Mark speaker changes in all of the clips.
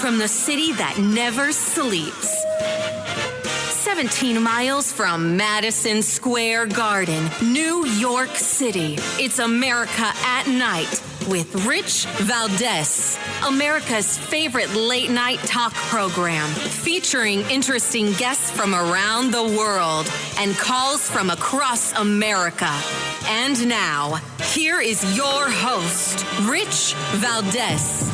Speaker 1: from the city that never sleeps. 17 miles from Madison Square Garden, New York City. It's America at Night with Rich Valdez, America's favorite late-night talk program, featuring interesting guests from around the world and calls from across America. And now, here is your host, Rich Valdez.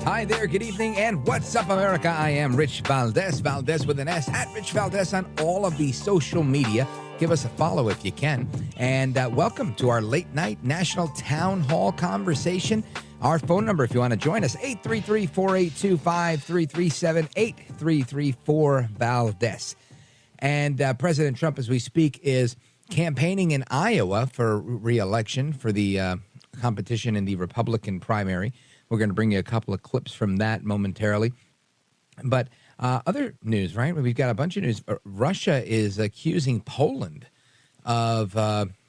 Speaker 2: Hi there, good evening, and what's up, America? I am Rich Valdez, Valdez with an S, at Rich Valdez on all of the social media. Give us a follow if you can. And welcome to our late night national town hall conversation. Our phone number, if you want to join us, 833-482-5337, 8334-VALDEZ. And President Trump, as we speak, is campaigning in Iowa for re-election for the competition in the Republican primary. We're going to bring you a couple of clips from that momentarily. But other news, right? We've got a bunch of news. Russia is accusing Poland of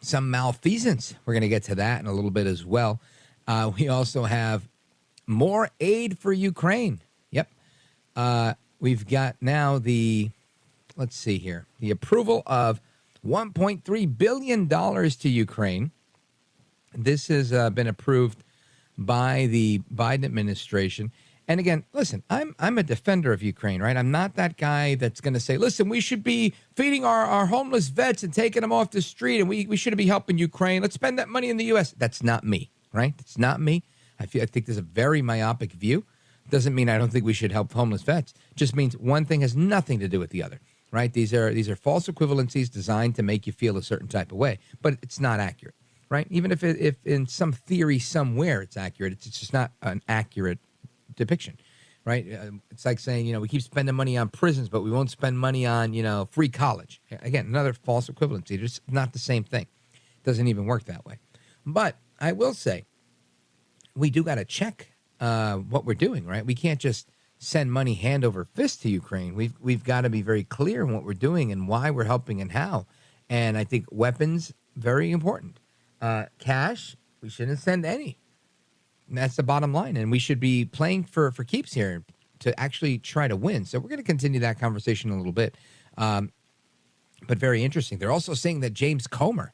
Speaker 2: some malfeasance. We're going to get to that in a little bit as well. We also have more aid for Ukraine. Yep. We've got now let's see here, the approval of $1.3 billion to Ukraine. This has been approved by the Biden administration. And again, listen, I'm a defender of Ukraine, right? I'm not that guy that's going to say, listen, we should be feeding our homeless vets and taking them off the street, and we shouldn't be helping Ukraine. Let's spend that money in the U.S. That's not me, right? It's not me. I think there's a very myopic view. Doesn't mean I don't think we should help homeless vets. Just means one thing has nothing to do with the other, right? These are false equivalencies designed to make you feel a certain type of way, but it's not accurate. Right? Even if in some theory somewhere it's accurate, it's just not an accurate depiction, right? It's like saying, we keep spending money on prisons, but we won't spend money on, free college. Again, another false equivalency. It's not the same thing. It doesn't even work that way. But I will say, we do got to check what we're doing, right? We can't just send money hand over fist to Ukraine. We've got to be very clear in what we're doing and why we're helping and how. And I think weapons, very important. Cash, we shouldn't send any. And that's the bottom line. And we should be playing for keeps here to actually try to win. So we're going to continue that conversation a little bit. But very interesting. They're also saying that James Comer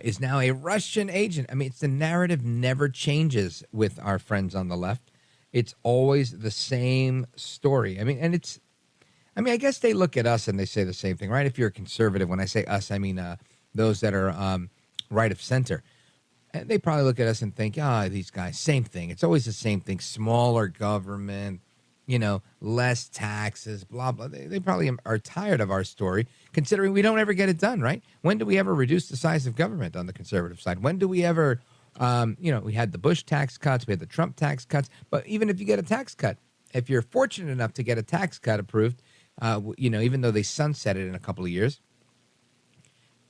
Speaker 2: is now a Russian agent. I mean, it's the narrative never changes with our friends on the left. It's always the same story. I guess they look at us and they say the same thing, right? If you're a conservative, when I say us, I mean those that are right of center. And they probably look at us and think, these guys, same thing. It's always the same thing. Smaller government, less taxes, blah, blah. They probably are tired of our story, considering we don't ever get it done, right? When do we ever reduce the size of government on the conservative side? When do we ever, we had the Bush tax cuts, we had the Trump tax cuts. But even if you get a tax cut, if you're fortunate enough to get a tax cut approved, even though they sunset it in a couple of years,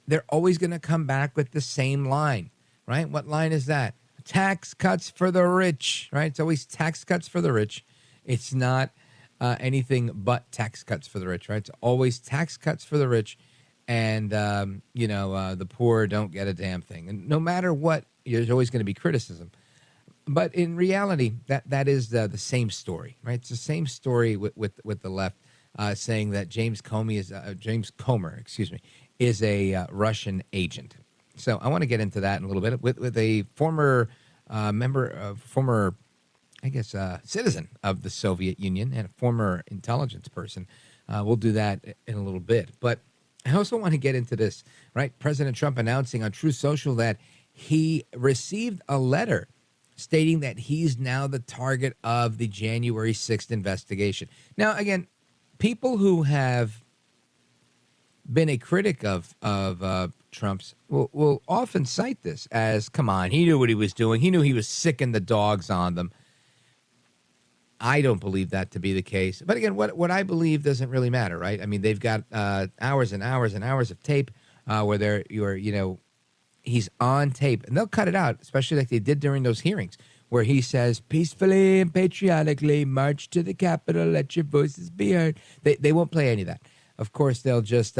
Speaker 2: they're always going to come back with the same line, right? What line is that? Tax cuts for the rich, right? It's always tax cuts for the rich. It's not anything but tax cuts for the rich, right? It's always tax cuts for the rich, and the poor don't get a damn thing. And no matter what, there's always going to be criticism. But in reality, that is the same story, right? It's the same story with the left, saying that James Comer is a Russian agent. So I want to get into that in a little bit with a former citizen of the Soviet Union and a former intelligence person. We'll do that in a little bit. But I also want to get into this, right? President Trump announcing on Truth Social that he received a letter stating that he's now the target of the January 6th investigation. Now, again, people who have been a critic of Trump's will often cite this as, come on, he knew what he was doing. He knew he was sicking the dogs on them. I don't believe that to be the case. But again, what I believe doesn't really matter, right? I mean, they've got hours and hours and hours of tape where he's on tape, and they'll cut it out, especially like they did during those hearings, where he says, peacefully and patriotically march to the Capitol, let your voices be heard. They won't play any of that. Of course, they'll just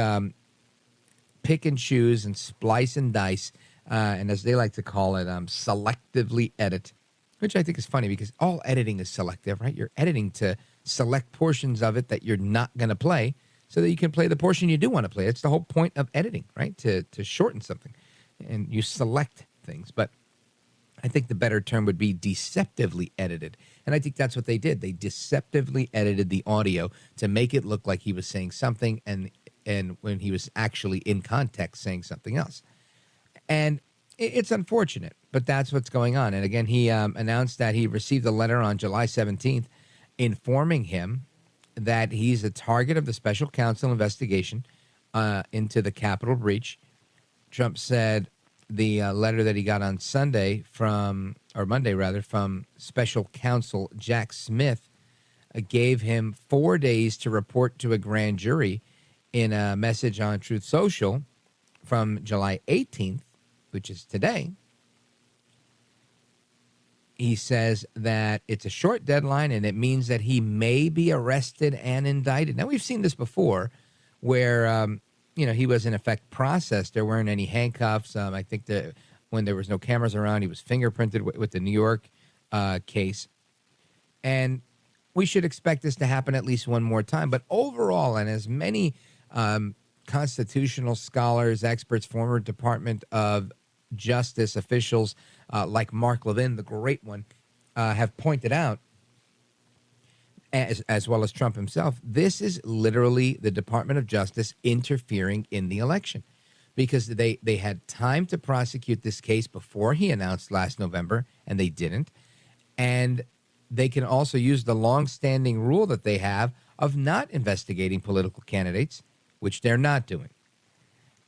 Speaker 2: pick and choose and splice and dice, and as they like to call it, selectively edit which I think is funny because all editing is selective, right? You're editing to select portions of it that you're not going to play so that you can play the portion you do want to play. It's the whole point of editing, right? To shorten something. And you select things. But I think the better term would be deceptively edited. And I think that's what they did. They deceptively edited the audio to make it look like he was saying something and when he was actually in context saying something else. And it's unfortunate, but that's what's going on. And again, he announced that he received a letter on July 17th informing him that he's a target of the special counsel investigation into the Capitol breach. Trump said the letter that he got on Monday from special counsel Jack Smith gave him 4 days to report to a grand jury. In a message on Truth Social from July 18th, which is today, he says that it's a short deadline and it means that he may be arrested and indicted. Now, we've seen this before where, he was in effect processed. There weren't any handcuffs. I think that when there was no cameras around, he was fingerprinted with the New York case. And we should expect this to happen at least one more time. But overall, and as many constitutional scholars, experts, former Department of Justice officials like Mark Levin, the great one, have pointed out, as well as Trump himself, this is literally the Department of Justice interfering in the election because they had time to prosecute this case before he announced last November, and they didn't. And they can also use the longstanding rule that they have of not investigating political candidates, which they're not doing.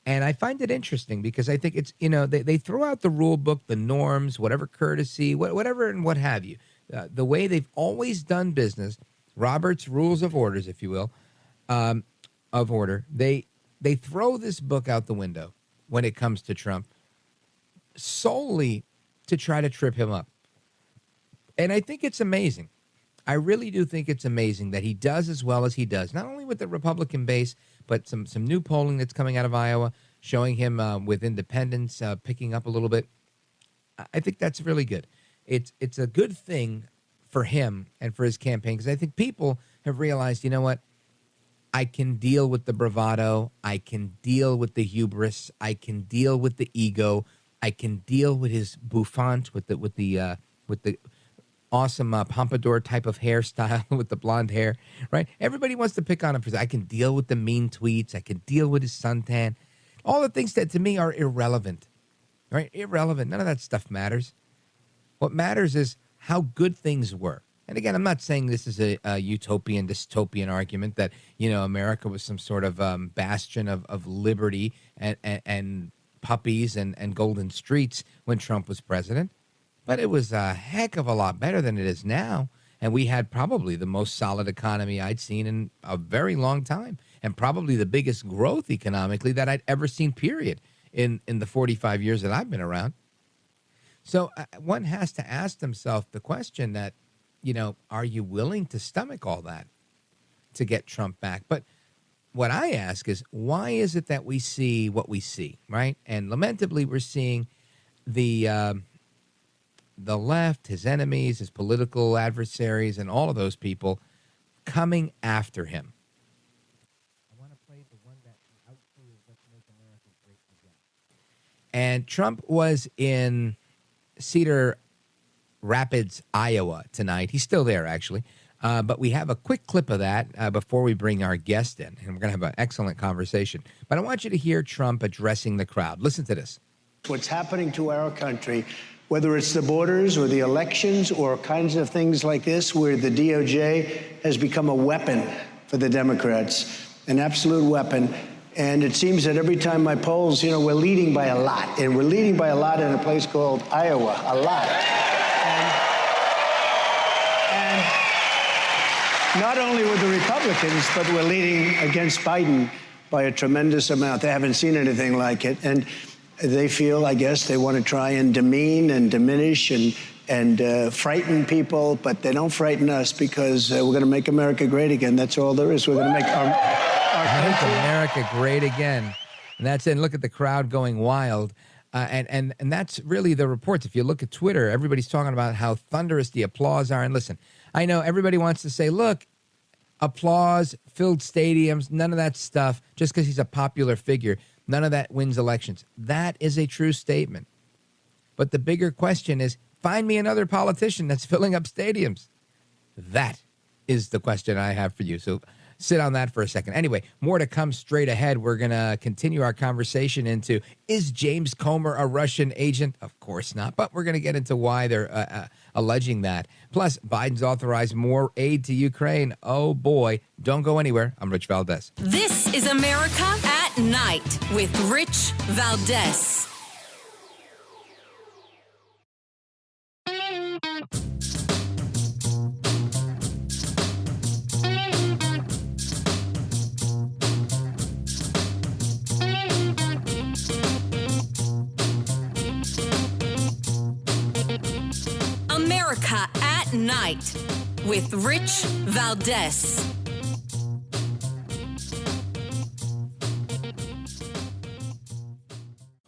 Speaker 2: And I find it interesting because I think it's, they throw out the rule book, the norms, whatever courtesy, whatever and what have you. The way they've always done business, Robert's Rules of Orders, if you will, of order, they throw this book out the window when it comes to Trump solely to try to trip him up. And I think it's amazing. I really do think it's amazing that he does as well as he does, not only with the Republican base, but some new polling that's coming out of Iowa, showing him with independents picking up a little bit. I think that's really good. It's a good thing for him and for his campaign because I think people have realized, you know what? I can deal with the bravado. I can deal with the hubris. I can deal with the ego. I can deal with his bouffant, with the awesome pompadour type of hairstyle with the blonde hair, right? Everybody wants to pick on him for that. I can deal with the mean tweets. I can deal with his suntan. All the things that to me are irrelevant, right? Irrelevant. None of that stuff matters. What matters is how good things were. And again, I'm not saying this is a utopian, dystopian argument that, America was some sort of bastion of liberty and puppies and golden streets when Trump was president. But it was a heck of a lot better than it is now. And we had probably the most solid economy I'd seen in a very long time. And probably the biggest growth economically that I'd ever seen, period, in the 45 years that I've been around. So one has to ask themselves the question that, are you willing to stomach all that to get Trump back? But what I ask is, why is it that we see what we see, right? And lamentably, we're seeing the left, his enemies, his political adversaries, and all of those people coming after him. I want to play the one that the outro is Let's Make America Great Again. And Trump was in Cedar Rapids, Iowa tonight. He's still there, actually. But we have a quick clip of that before we bring our guest in. And we're going to have an excellent conversation. But I want you to hear Trump addressing the crowd. Listen to this.
Speaker 3: What's happening to our country, whether it's the borders or the elections or kinds of things like this, where the DOJ has become a weapon for the Democrats, an absolute weapon. And it seems that every time my polls, we're leading by a lot. And we're leading by a lot in a place called Iowa, a lot. And not only with the Republicans, but we're leading against Biden by a tremendous amount. They haven't seen anything like it. And they feel, I guess, they want to try and demean and diminish and frighten people, but they don't frighten us because we're going to make America great again. That's all there is. We're going to make our
Speaker 2: country. Make America great again. And that's it. And look at the crowd going wild. And that's really the reports. If you look at Twitter, everybody's talking about how thunderous the applause are. And listen, I know everybody wants to say, look, applause, filled stadiums, none of that stuff, just because he's a popular figure, none of that wins elections. That is a true statement. But the bigger question is, find me another politician that's filling up stadiums. That is the question I have for you. So sit on that for a second. Anyway, more to come straight ahead. We're going to continue our conversation into, is James Comer a Russian agent? Of course not, but we're going to get into why they're alleging that. Plus, Biden's authorized more aid to Ukraine. Oh boy, don't go anywhere. I'm Rich Valdez.
Speaker 1: This is America at Night with Rich Valdez. America at Night with Rich Valdez.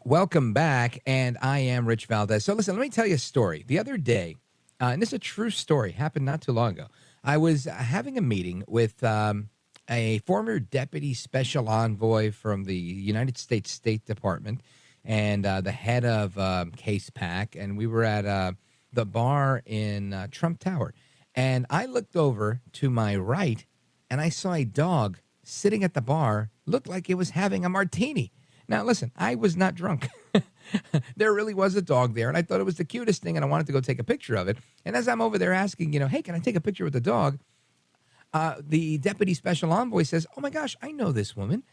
Speaker 2: Welcome back, and I am Rich Valdez. So listen, let me tell you a story. The other day, and this is a true story, happened not too long ago. I was having a meeting with a former deputy special envoy from the United States State Department and the head of CASEPAC, and we were at the bar in Trump Tower. And I looked over to my right, and I saw a dog sitting at the bar, looked like it was having a martini. Now, listen, I was not drunk. There really was a dog there, and I thought it was the cutest thing, and I wanted to go take a picture of it. And as I'm over there asking, hey, can I take a picture with the dog? The deputy special envoy says, oh, my gosh, I know this woman.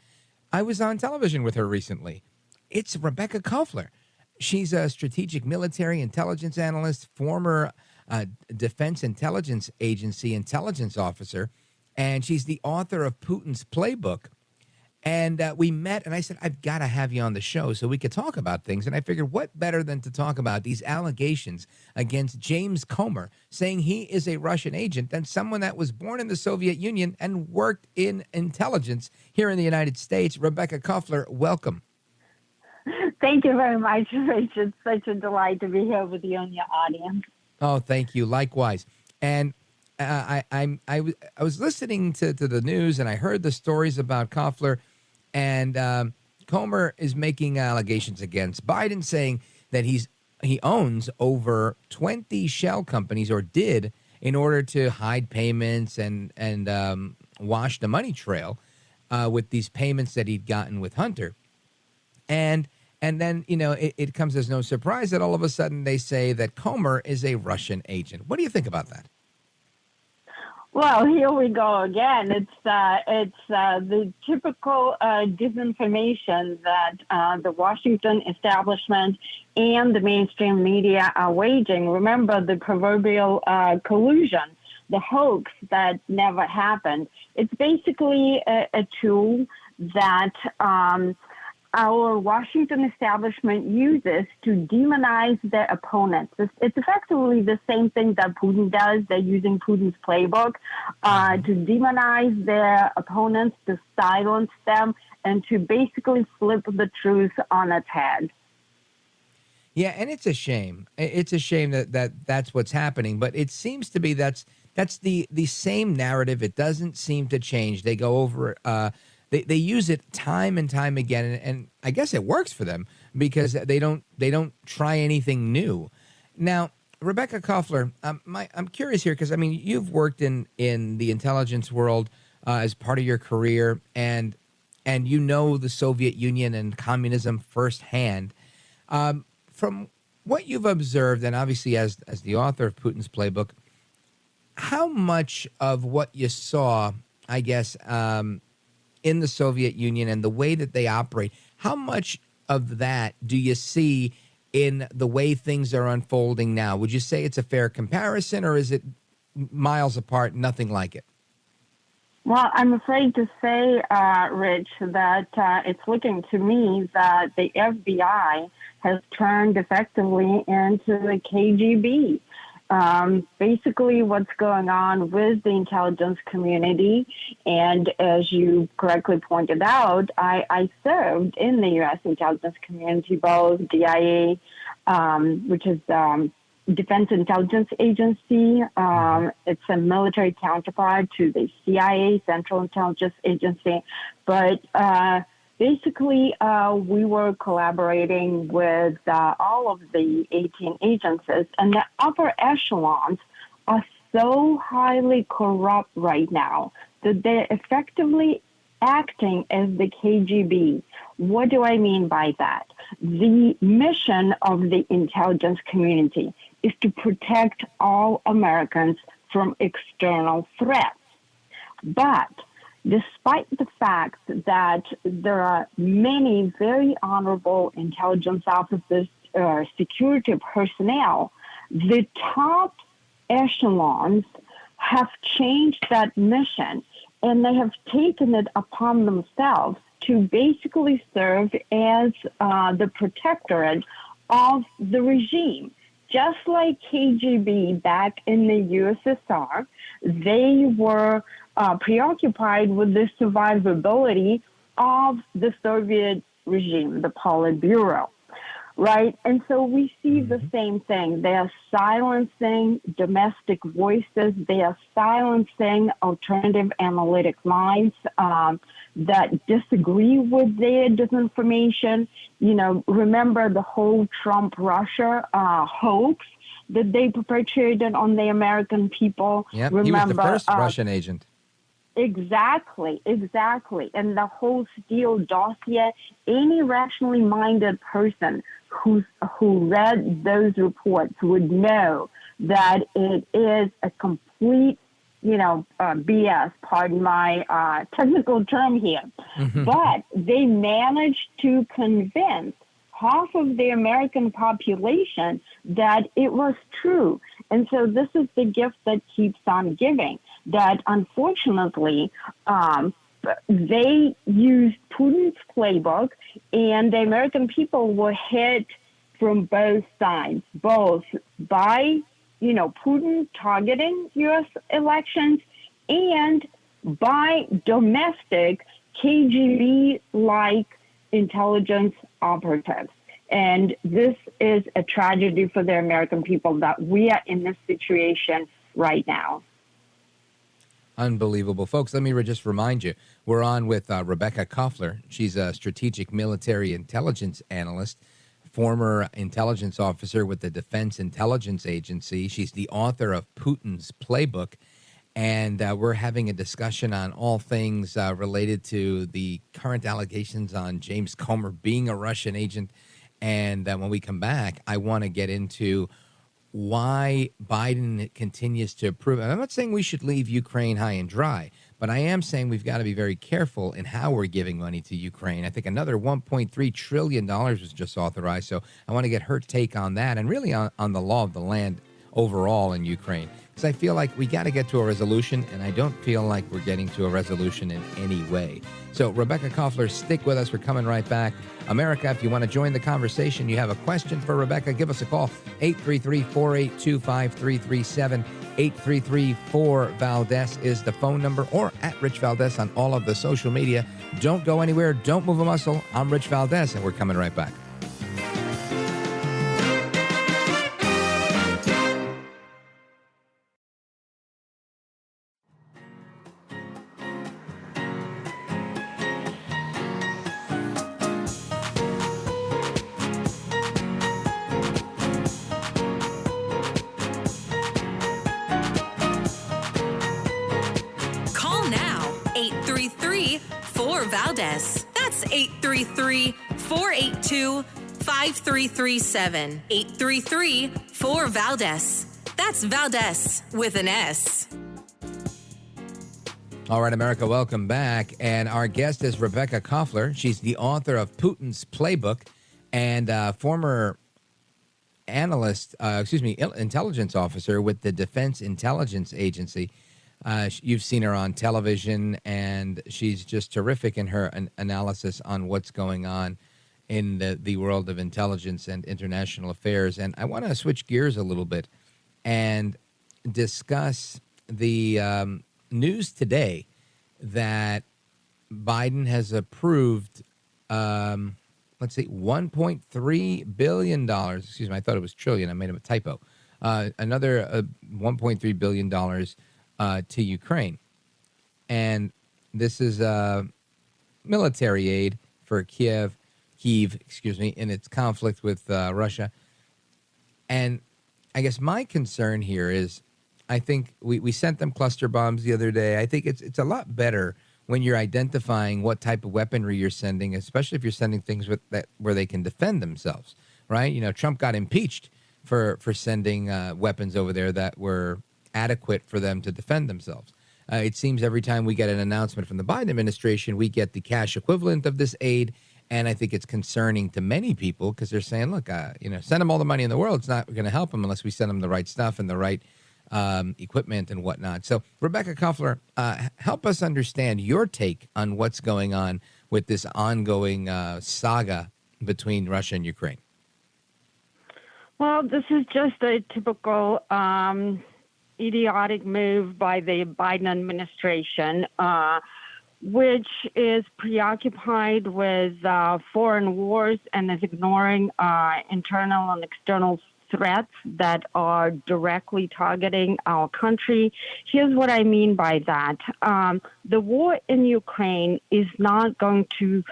Speaker 2: I was on television with her recently. It's Rebekah Koffler. She's a strategic military intelligence analyst, former Defense Intelligence Agency intelligence officer, and she's the author of Putin's Playbook. And we met, and I said, I've got to have you on the show so we could talk about things. And I figured, what better than to talk about these allegations against James Comer, saying he is a Russian agent, than someone that was born in the Soviet Union and worked in intelligence here in the United States. Rebekah Koffler, welcome.
Speaker 4: Thank you very much, Rich. It's such a delight to be here with you and your audience.
Speaker 2: Oh, thank you. Likewise. And I was listening to the news, and I heard the stories about Koffler. And Comer is making allegations against Biden, saying that he owns over 20 shell companies, or did, in order to hide payments and wash the money trail with these payments that he'd gotten with Hunter. And then, it comes as no surprise that all of a sudden they say that Comer is a Russian agent. What do you think about that?
Speaker 4: Well, here we go again. It's the typical disinformation that the Washington establishment and the mainstream media are waging. Remember the proverbial collusion, the hoax that never happened. It's basically a tool that our Washington establishment uses to demonize their opponents. It's effectively the same thing that Putin does. They're using Putin's playbook to demonize their opponents, to silence them, and to basically flip the truth on its head.
Speaker 2: Yeah, and it's a shame. It's a shame that's what's happening. But it seems to be that's the same narrative. It doesn't seem to change. They go over They use it time and time again, and I guess it works for them because they don't try anything new. Now, Rebekah Koffler, I'm curious here because you've worked in the intelligence world as part of your career, and you know the Soviet Union and communism firsthand. From what you've observed, and obviously as the author of Putin's Playbook, how much of what you saw, I guess, in the Soviet Union and the way that they operate, how much of that do you see in the way things are unfolding now? Would you say it's a fair comparison, or is it miles apart, nothing like it?
Speaker 4: Well, I'm afraid to say, Rich, that it's looking to me that the FBI has turned effectively into the KGB. basically what's going on with the intelligence community. And as you correctly pointed out, I served in the U.S. intelligence community, both DIA, which is Defense Intelligence Agency. It's a military counterpart to the CIA, Central Intelligence Agency. But basically, we were collaborating with all of the 18 agencies, and the upper echelons are so highly corrupt right now that they're effectively acting as the KGB. What do I mean by that? The mission of the intelligence community is to protect all Americans from external threats. But despite the fact that there are many very honorable intelligence officers, security personnel, the top echelons have changed that mission, and they have taken it upon themselves to basically serve as the protectorate of the regime. Just like KGB back in the USSR, they were preoccupied with the survivability of the Soviet regime, the Politburo, right? And so we see the same thing. They are silencing domestic voices. They are silencing alternative analytic minds that disagree with their disinformation. You know, remember the whole Trump-Russia hoax that they perpetrated on the American people.
Speaker 2: Yep,
Speaker 4: remember,
Speaker 2: he was the first Russian agent.
Speaker 4: Exactly. And the whole Steele dossier, any rationally minded person who read those reports would know that it is a complete, BS, pardon my technical term here. But they managed to convince half of the American population that it was true. And so this is the gift that keeps on giving, that unfortunately they used Putin's playbook, and the American people were hit from both sides, both by, Putin targeting U.S. elections and by domestic KGB-like intelligence operatives. And this is a tragedy for the American people that we are in this situation right now.
Speaker 2: Unbelievable. Folks, let me just remind you, we're on with Rebekah Koffler. She's a strategic military intelligence analyst, former intelligence officer with the Defense Intelligence Agency. She's the author of Putin's Playbook. And we're having a discussion on all things related to the current allegations on James Comer being a Russian agent. And when we come back, I want to get into why Biden continues to approve. And I'm not saying we should leave Ukraine high and dry, but I am saying we've got to be very careful in how we're giving money to Ukraine. I think another $1.3 trillion was just authorized. So I want to get her take on that and really on the law of the land overall in Ukraine. Because I feel like we got to get to a resolution, and I don't feel like we're getting to a resolution in any way. So, Rebekah Koffler, stick with us. We're coming right back. America, if you want to join the conversation, you have a question for Rebekah, give us a call. 833-482-5337. 833-4-VALDES is the phone number, or at Rich Valdez on all of the social media. Don't go anywhere. Don't move a muscle. I'm Rich Valdez, and we're coming right back.
Speaker 1: Valdez. That's 833-482-5337. 833-4-Valdez. That's Valdez with an S.
Speaker 2: All right, America, welcome back. And our guest is Rebekah Koffler. She's the author of Putin's Playbook and former intelligence officer with the Defense Intelligence Agency. You've seen her on television, and she's just terrific in her analysis on what's going on in the world of intelligence and international affairs. And I want to switch gears a little bit and discuss the news today that Biden has approved, $1.3 billion. Excuse me, I thought it was trillion. I made a typo. Another $1.3 billion to Ukraine. And this is military aid for Kiev, in its conflict with Russia. And I guess my concern here is, I think we sent them cluster bombs the other day. I think it's a lot better when you're identifying what type of weaponry you're sending, especially if you're sending things where they can defend themselves, right? You know, Trump got impeached for sending weapons over there that were adequate for them to defend themselves. It seems every time we get an announcement from the Biden administration, we get the cash equivalent of this aid. And I think it's concerning to many people because they're saying, look, send them all the money in the world. It's not going to help them unless we send them the right stuff and the right equipment and whatnot. So, Rebekah Koffler, help us understand your take on what's going on with this ongoing saga between Russia and Ukraine.
Speaker 4: Well, this is just a typical idiotic move by the Biden administration, which is preoccupied with foreign wars and is ignoring internal and external threats that are directly targeting our country. Here's what I mean by that. The war in Ukraine is not going to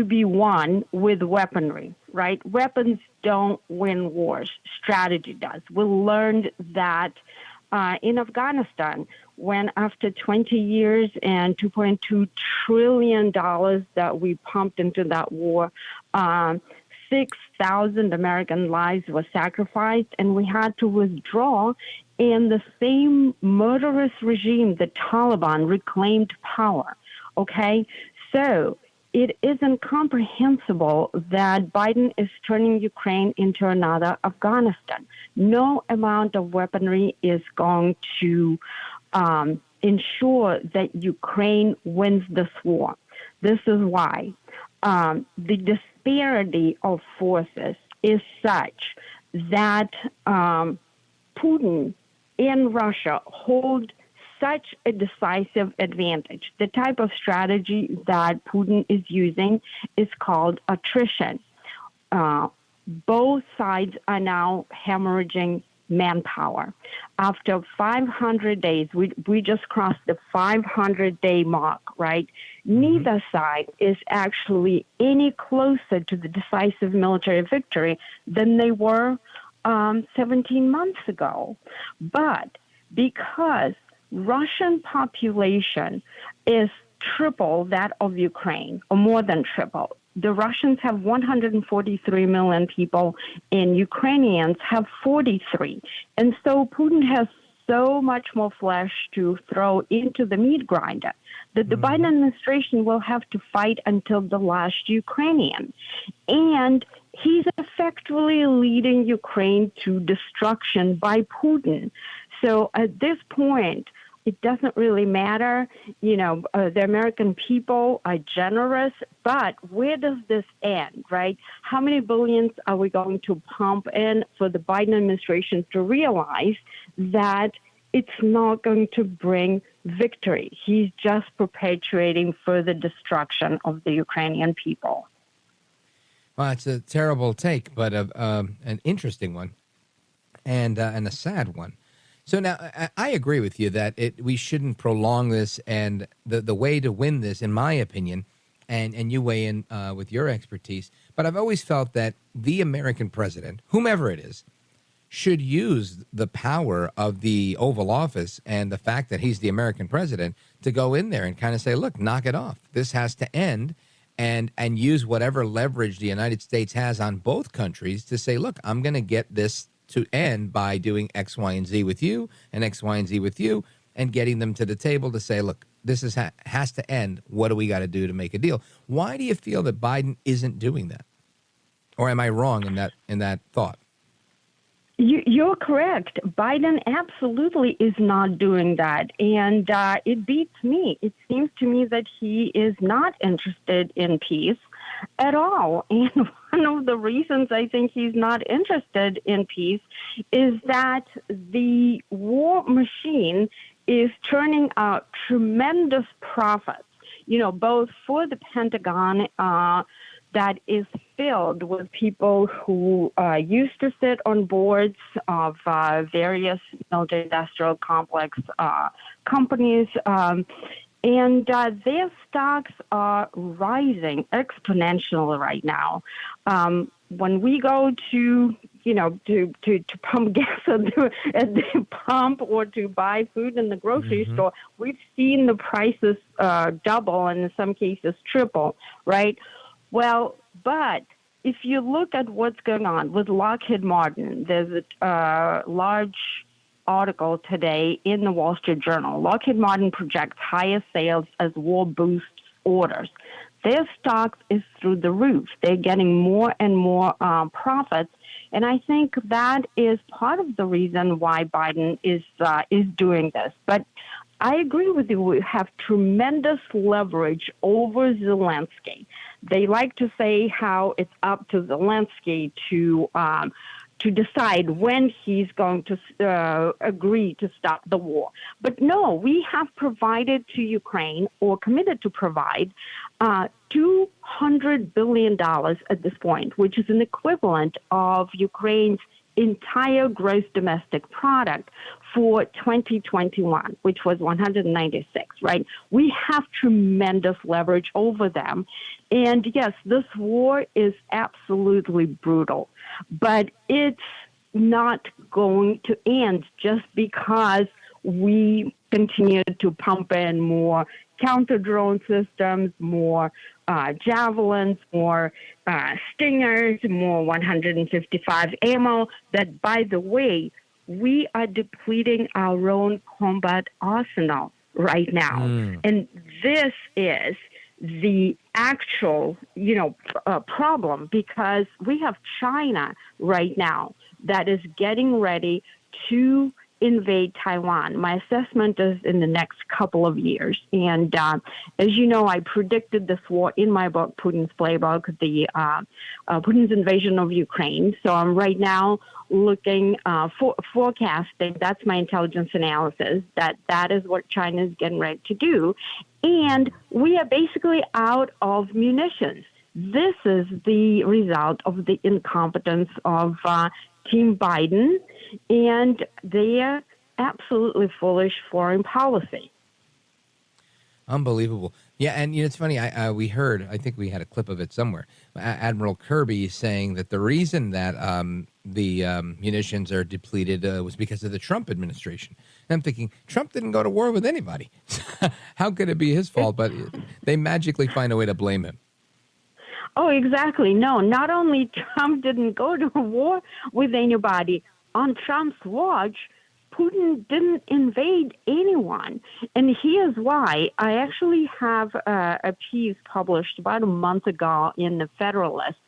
Speaker 4: be won with weaponry, right? Weapons don't win wars. Strategy does. We learned that in Afghanistan, when after 20 years and $2.2 trillion that we pumped into that war, 6,000 American lives were sacrificed, and we had to withdraw, and the same murderous regime, the Taliban, reclaimed power, okay? So it is incomprehensible that Biden is turning Ukraine into another Afghanistan. No amount of weaponry is going to ensure that Ukraine wins this war. This is why the disparity of forces is such that Putin and Russia hold such a decisive advantage. The type of strategy that Putin is using is called attrition. Both sides are now hemorrhaging manpower. After 500 days, we just crossed the 500-day mark, right? Neither side is actually any closer to the decisive military victory than they were 17 months ago. But because Russian population is triple that of Ukraine, or more than triple. The Russians have 143 million people, and Ukrainians have 43. And so Putin has so much more flesh to throw into the meat grinder that the Biden administration will have to fight until the last Ukrainian. And he's effectively leading Ukraine to destruction by Putin. So at this point, it doesn't really matter. The American people are generous, but where does this end, right? How many billions are we going to pump in for the Biden administration to realize that it's not going to bring victory? He's just perpetuating further destruction of the Ukrainian people.
Speaker 2: Well, it's a terrible take, but an interesting one and a sad one. So now I agree with you that we shouldn't prolong this, and the way to win this, in my opinion, and you weigh in with your expertise, but I've always felt that the American president, whomever it is, should use the power of the Oval Office and the fact that he's the American president to go in there and kind of say, look, knock it off. This has to end, and use whatever leverage the United States has on both countries to say, look, I'm going to get this to end by doing X, Y, and Z with you and X, Y, and Z with you, and getting them to the table to say, look, this has to end. What do we got to do to make a deal? Why do you feel that Biden isn't doing that? Or am I wrong in that thought?
Speaker 4: You're correct. Biden absolutely is not doing that. And it beats me. It seems to me that he is not interested in peace at all. And one of the reasons I think he's not interested in peace is that the war machine is turning out tremendous profits, both for the Pentagon, that is filled with people who used to sit on boards of various military-industrial complex companies, and their stocks are rising exponentially right now. When we go to pump gas at the pump or to buy food in the grocery store, we've seen the prices double and in some cases triple, right? Well, but if you look at what's going on with Lockheed Martin, there's a large article today in the Wall Street Journal. Lockheed Martin projects higher sales as war boosts orders. Their stock is through the roof. They're getting more and more profits, and I think that is part of the reason why Biden is doing this. But I agree with you. We have tremendous leverage over Zelensky. They like to say how it's up to Zelensky to decide when he's going to agree to stop the war. But no, we have provided to Ukraine, or committed to provide, $200 billion at this point, which is an equivalent of Ukraine's entire gross domestic product for 2021, which was 196, right? We have tremendous leverage over them. And yes, this war is absolutely brutal, but it's not going to end just because we continue to pump in more counter-drone systems, more javelins, more stingers, more 155 ammo, that, by the way, we are depleting our own combat arsenal right now. And this is the actual, problem, because we have China right now that is getting ready to invade Taiwan. My assessment is in the next couple of years. And as you know, I predicted this war in my book, Putin's Playbook, the Putin's invasion of Ukraine. So I'm right now looking, forecasting, that's my intelligence analysis, that is what China is getting ready to do. And we are basically out of munitions. This is the result of the incompetence of Team Biden and their absolutely foolish foreign policy.
Speaker 2: Unbelievable. Yeah, and it's funny, we heard, I think we had a clip of it somewhere, Admiral Kirby saying that the reason that the munitions are depleted was because of the Trump administration. And I'm thinking, Trump didn't go to war with anybody. How could it be his fault? But they magically find a way to blame him.
Speaker 4: Oh, exactly. No, not only Trump didn't go to war with anybody, on Trump's watch, Putin didn't invade anyone. And here's why. I actually have a piece published about a month ago in the Federalist.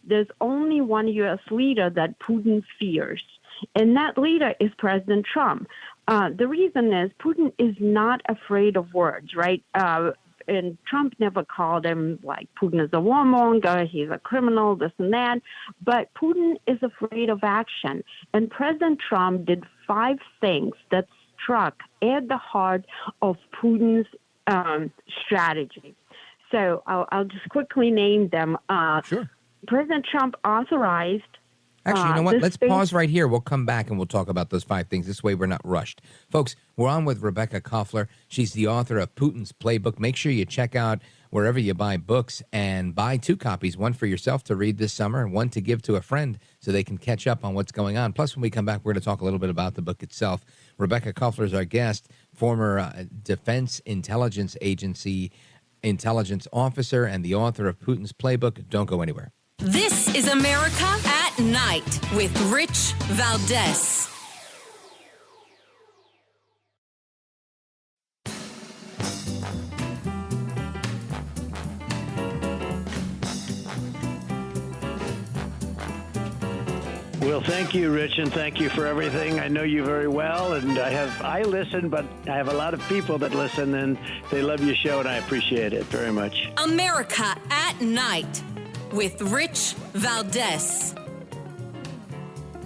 Speaker 4: There's only one U.S. leader that Putin fears, and that leader is President Trump. The reason is Putin is not afraid of words, right? And Trump never called him like Putin is a warmonger, he's a criminal, this and that. But Putin is afraid of action. And President Trump did 5 things that struck at the heart of Putin's strategy. So I'll just quickly name them.
Speaker 2: Sure.
Speaker 4: President Trump authorized.
Speaker 2: Actually, you know what? Let's pause right here. We'll come back and we'll talk about those 5 things. This way we're not rushed. Folks, we're on with Rebekah Koffler. She's the author of Putin's Playbook. Make sure you check out wherever you buy books and buy 2 copies, one for yourself to read this summer and one to give to a friend so they can catch up on what's going on. Plus, when we come back, we're going to talk a little bit about the book itself. Rebekah Koffler is our guest, former Defense Intelligence Agency intelligence officer and the author of Putin's Playbook. Don't go anywhere.
Speaker 1: This is America at Night with Rich Valdez.
Speaker 3: Well, thank you, Rich, and thank you for everything. I know you very well, and I listen, but I have a lot of people that listen, and they love your show, and I appreciate it very much.
Speaker 1: America at Night. with Rich Valdez.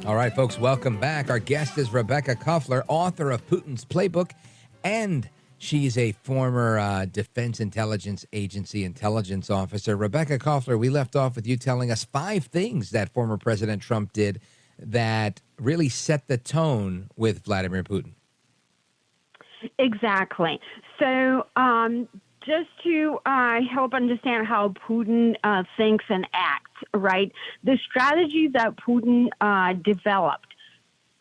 Speaker 2: All right, folks, welcome back. Our guest is Rebekah Koffler, author of Putin's Playbook, and she's a former Defense Intelligence Agency intelligence officer. Rebekah Koffler, we left off with you telling us 5 things that former President Trump did that really set the tone with Vladimir Putin.
Speaker 4: Exactly. So just to help understand how Putin thinks and acts, right, the strategy that Putin developed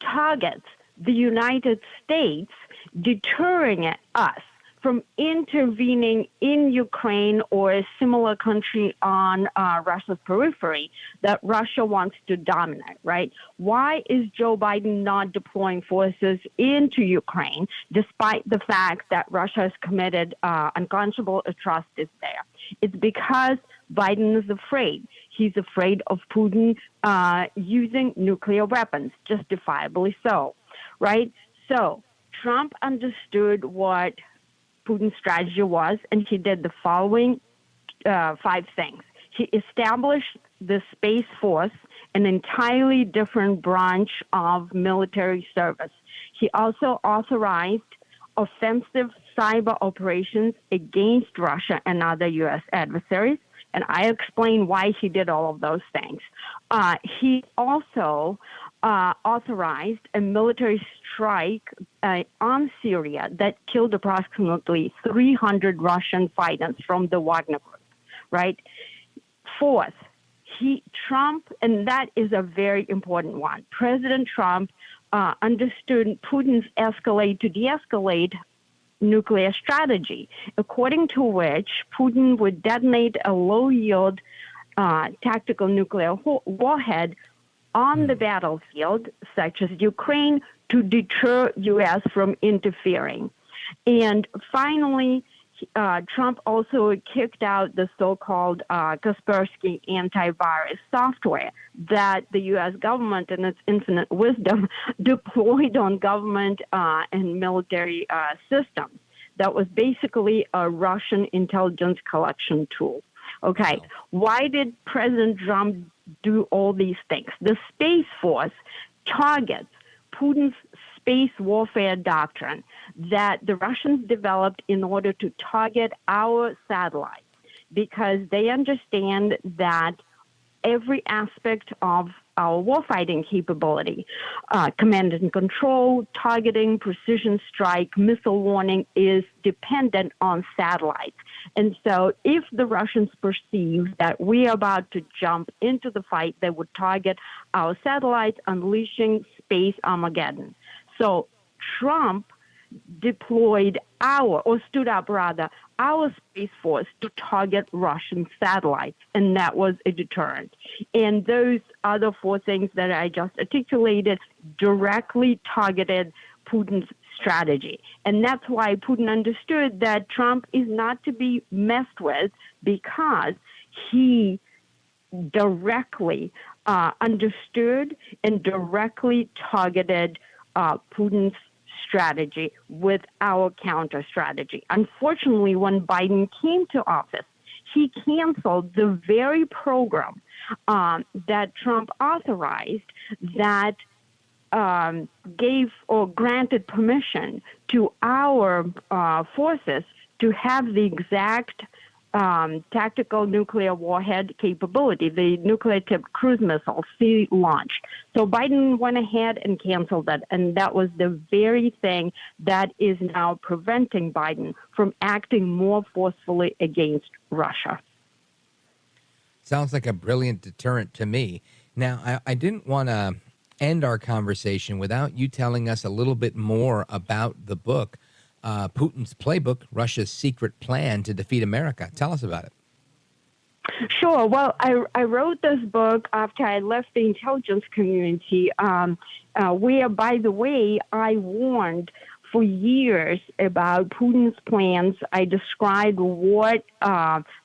Speaker 4: targets the United States, deterring us from intervening in Ukraine or a similar country on Russia's periphery that Russia wants to dominate, right? Why is Joe Biden not deploying forces into Ukraine, despite the fact that Russia has committed unconscionable atrocities there? It's because Biden is afraid. He's afraid of Putin using nuclear weapons, justifiably so, right? So Trump understood what Putin's strategy was, and he did the following 5 things. He established the Space Force, an entirely different branch of military service. He also authorized offensive cyber operations against Russia and other U.S. adversaries, and I explain why he did all of those things. He also authorized a military strike on Syria that killed approximately 300 Russian fighters from the Wagner Group, right? 4th, Trump, and that is a very important one, President Trump understood Putin's escalate to de-escalate nuclear strategy, according to which Putin would detonate a low-yield tactical nuclear warhead on the battlefield, such as Ukraine, to deter U.S. from interfering. And finally, Trump also kicked out the so-called Kaspersky antivirus software that the U.S. government, in its infinite wisdom, deployed on government and military systems. That was basically a Russian intelligence collection tool. Okay, why did President Trump do all these things? The Space Force targets Putin's space warfare doctrine that the Russians developed in order to target our satellites, because they understand that every aspect of our warfighting capability, command and control, targeting, precision strike, missile warning, is dependent on satellites. And so if the Russians perceive that we are about to jump into the fight, they would target our satellites, unleashing space Armageddon. So Trump stood up our Space Force to target Russian satellites, and that was a deterrent. And those other 4 things that I just articulated directly targeted Putin's strategy. And that's why Putin understood that Trump is not to be messed with, because he directly understood and directly targeted Putin's strategy with our counter strategy. Unfortunately, when Biden came to office, he canceled the very program that Trump authorized that gave or granted permission to our forces to have the exact tactical nuclear warhead capability, the nuclear-tipped cruise missile, sea launch. So Biden went ahead and canceled that, and that was the very thing that is now preventing Biden from acting more forcefully against Russia.
Speaker 2: Sounds like a brilliant deterrent to me. Now, I didn't want to end our conversation without you telling us a little bit more about the book, Putin's Playbook, Russia's Secret Plan to Defeat America. Tell us about it.
Speaker 4: Sure. Well, I wrote this book after I left the intelligence community, where, by the way, I warned for years about Putin's plans. I described what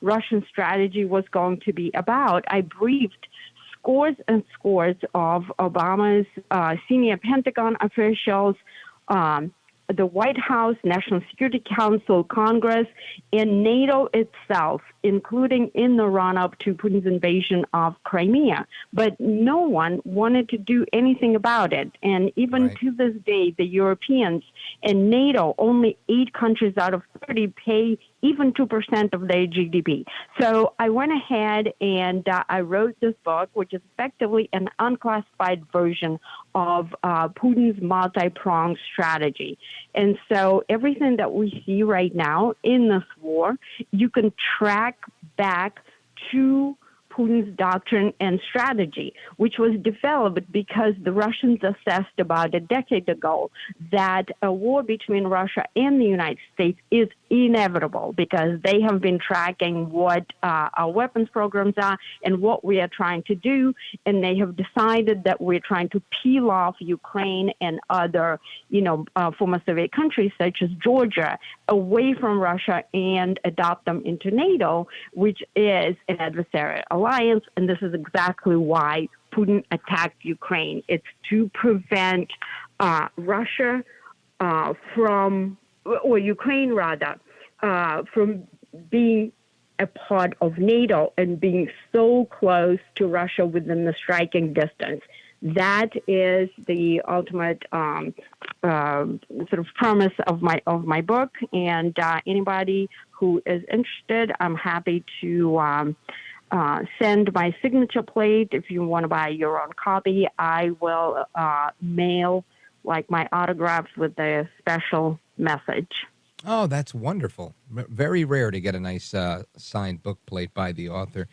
Speaker 4: Russian strategy was going to be about. I briefed scores and scores of Obama's senior Pentagon officials, the White House, National Security Council, Congress, and NATO itself, including in the run-up to Putin's invasion of Crimea. But no one wanted to do anything about it. And even to this day, the Europeans and NATO, only 8 countries out of 30 pay even 2% of their GDP. So I went ahead and I wrote this book, which is effectively an unclassified version of Putin's multi-pronged strategy. And so everything that we see right now in this war, you can track back to Putin's doctrine and strategy, which was developed because the Russians assessed about a decade ago that a war between Russia and the United States is inevitable because they have been tracking what our weapons programs are and what we are trying to do, and they have decided that we're trying to peel off Ukraine and other, former Soviet countries such as Georgia away from Russia and adopt them into NATO, which is an adversarial alliance, and this is exactly why Putin attacked Ukraine. It's to prevent Russia Ukraine rather, from being a part of NATO and being so close to Russia within the striking distance. That is the ultimate sort of premise of my book. And anybody who is interested, I'm happy to send my signature plate. If you want to buy your own copy, I will mail like my autographs with a special message.
Speaker 2: Oh, that's wonderful. Very rare to get a nice signed book plate by the author.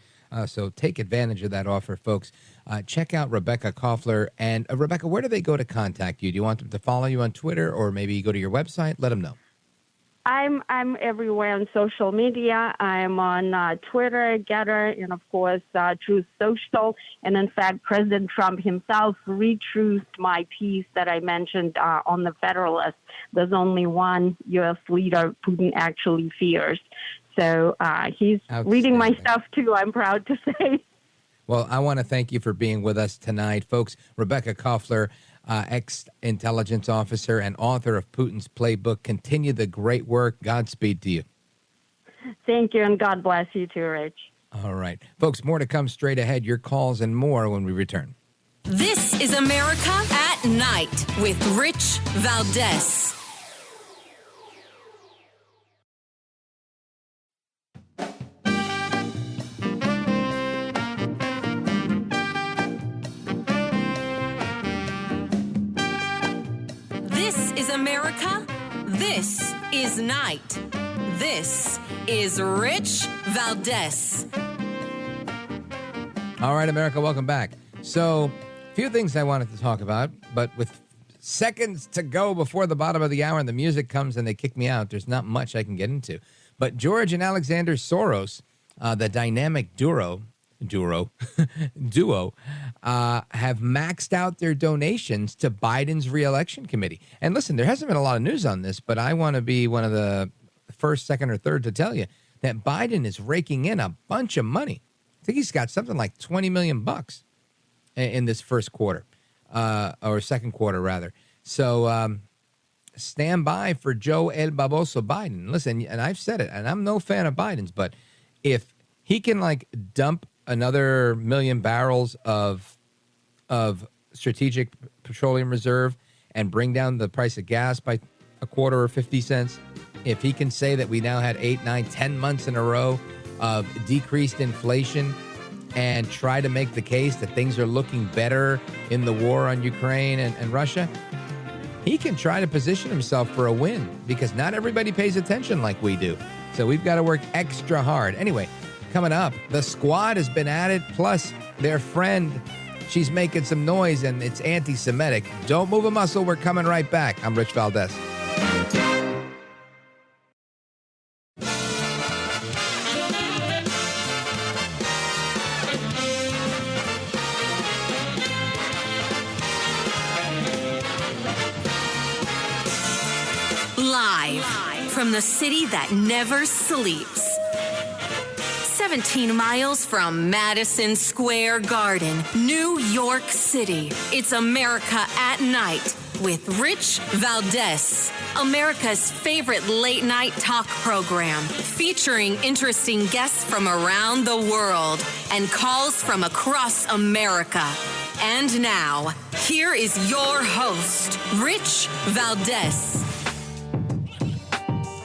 Speaker 2: So take advantage of that offer, folks. Check out Rebekah Koffler. And Rebekah, where do they go to contact you? Do you want them to follow you on Twitter or maybe go to your website? Let them know.
Speaker 4: I'm everywhere on social media. I'm on Twitter, Getter, and of course, Truth Social. And in fact, President Trump himself retruthed my piece that I mentioned on the Federalist. There's only one U.S. leader Putin actually fears. So he's reading my stuff too, I'm proud to say.
Speaker 2: Well, I want to thank you for being with us tonight, folks. Rebekah Koffler, ex-intelligence officer and author of Putin's Playbook. Continue the great work. Godspeed to you.
Speaker 4: Thank you, and God bless you too, Rich.
Speaker 2: All right. Folks, more to come straight ahead. Your calls and more when we return.
Speaker 1: This is America at Night with Rich Valdez. This is America. This is Night. This is Rich Valdez.
Speaker 2: All right, America, welcome back. So, a few things I wanted to talk about, but with seconds to go before the bottom of the hour and the music comes and they kick me out, there's not much I can get into. But George and Alexander Soros, the dynamic duo, have maxed out their donations to Biden's reelection committee. And listen, there hasn't been a lot of news on this, but I want to be one of the first, second, or third to tell you that Biden is raking in a bunch of money. I think he's got something like $20 million in this first quarter, or second quarter, rather. So stand by for Joe El Baboso Biden. Listen, and I've said it, and I'm no fan of Biden's, but if he can, dump another 1 million barrels of strategic petroleum reserve and bring down the price of gas by a quarter or 50 cents, if he can say that we now had 8, 9, 10 months in a row of decreased inflation and try to make the case that things are looking better in the war on Ukraine and Russia, he can try to position himself for a win because not everybody pays attention like we do. So we've got to work extra hard. Anyway, coming up, the squad has been added, plus their friend, she's making some noise and it's anti-Semitic. Don't move a muscle. We're coming right back. I'm Rich Valdez.
Speaker 1: Live from the city that never sleeps. 17 miles from Madison Square Garden, New York City. It's America at Night with Rich Valdez, America's favorite late-night talk program, featuring interesting guests from around the world and calls from across America. And now, here is your host, Rich Valdez.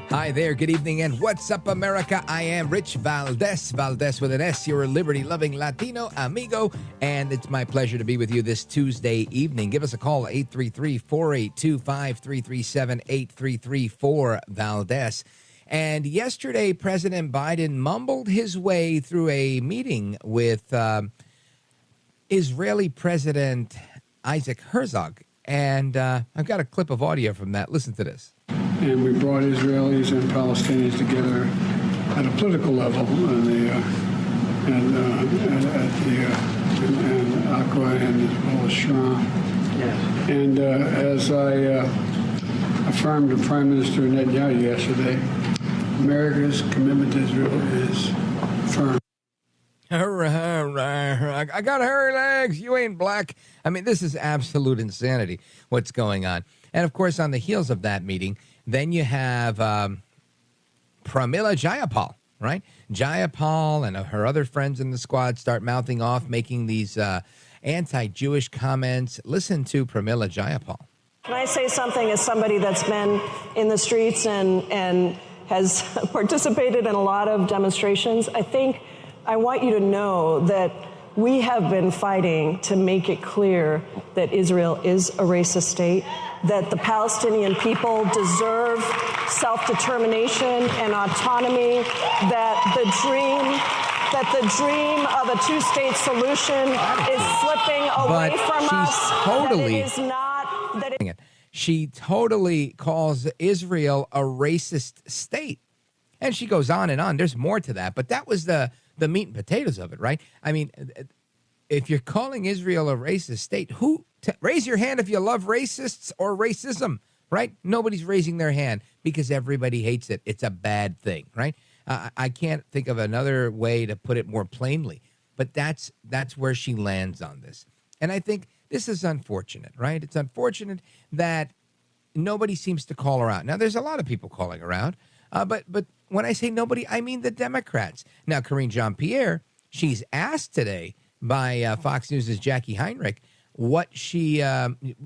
Speaker 2: Hi there, good evening, and what's up, America? I am Rich Valdez, Valdez with an S, your liberty-loving Latino amigo, and it's my pleasure to be with you this Tuesday evening. Give us a call, 833-482-5337, 833-4-VALDEZ. And yesterday, President Biden mumbled his way through a meeting with Israeli President Isaac Herzog, and I've got a clip of audio from that. Listen to this.
Speaker 5: And we brought Israelis and Palestinians together at a political level in Accra and as well as Shram. Yes. And as I affirmed to Prime Minister Netanyahu yesterday, America's commitment to Israel is firm.
Speaker 2: I got hairy legs. You ain't black. I mean, this is absolute insanity, what's going on. And, of course, on the heels of that meeting, then you have Pramila Jayapal, right? Jayapal and her other friends in the squad start mouthing off, making these anti-Jewish comments. Listen to Pramila Jayapal.
Speaker 6: Can I say something as somebody that's been in the streets and has participated in a lot of demonstrations? I think I want you to know that we have been fighting to make it clear that Israel is a racist state, that the Palestinian people deserve self-determination and autonomy, that the dream of a two-state solution is slipping away from us.
Speaker 2: She totally calls Israel a racist state. And she goes on and on. There's more to that, but that was the meat and potatoes of it, right? I mean, if you're calling Israel a racist state, raise your hand if you love racists or racism, right? Nobody's raising their hand because everybody hates it. It's a bad thing, right? I can't think of another way to put it more plainly, but that's where she lands on this. And I think this is unfortunate, right? It's unfortunate that nobody seems to call her out. Now, there's a lot of people calling her out, but when I say nobody, I mean the Democrats. Now, Karine Jean-Pierre, she's asked today by Fox News' Jackie Heinrich, what she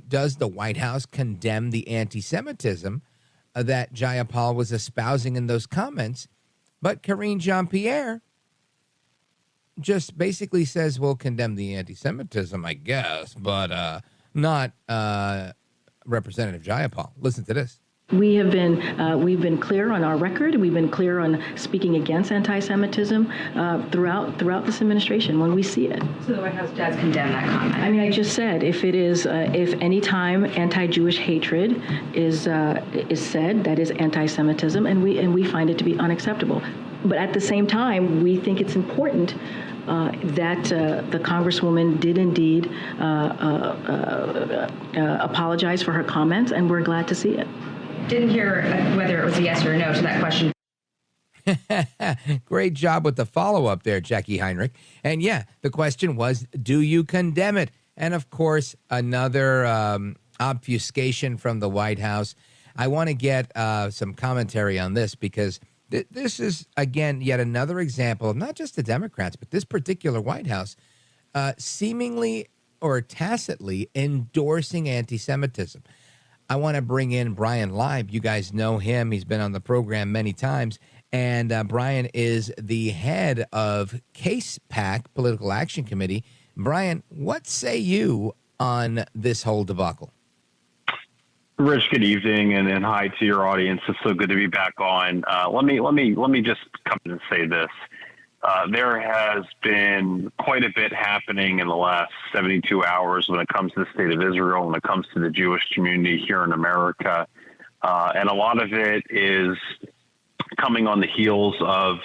Speaker 2: does the White House condemn the anti-Semitism that Jayapal was espousing in those comments? But Karine Jean-Pierre just basically says, we'll condemn the anti-Semitism, I guess, but not Representative Jayapal. Listen to this.
Speaker 7: We've been clear on our record. We've been clear on speaking against anti-Semitism throughout this administration when we see it.
Speaker 8: So the White House does condemn that comment.
Speaker 7: I mean, I just said if any time anti-Jewish hatred is said, that is anti-Semitism, and we find it to be unacceptable. But at the same time, we think it's important that the Congresswoman did indeed apologize for her comments, and we're glad to see it.
Speaker 8: Didn't hear whether it was a yes or a no to that question.
Speaker 2: Great job with the follow-up there, Jackie Heinrich. And yeah, the question was, do you condemn it? And of course, another obfuscation from the White House. I want to get some commentary on this because this is, again, yet another example of not just the Democrats, but this particular White House seemingly or tacitly endorsing anti-Semitism. I want to bring in Bryan Leib. You guys know him. He's been on the program many times. And Bryan is the head of CASEPAC, Political Action Committee. Bryan, what say you on this whole debacle?
Speaker 9: Rich, good evening, and hi to your audience. It's so good to be back on. Let me just come in and say this. There has been quite a bit happening in the last 72 hours when it comes to the state of Israel, when it comes to the Jewish community here in America. And a lot of it is coming on the heels of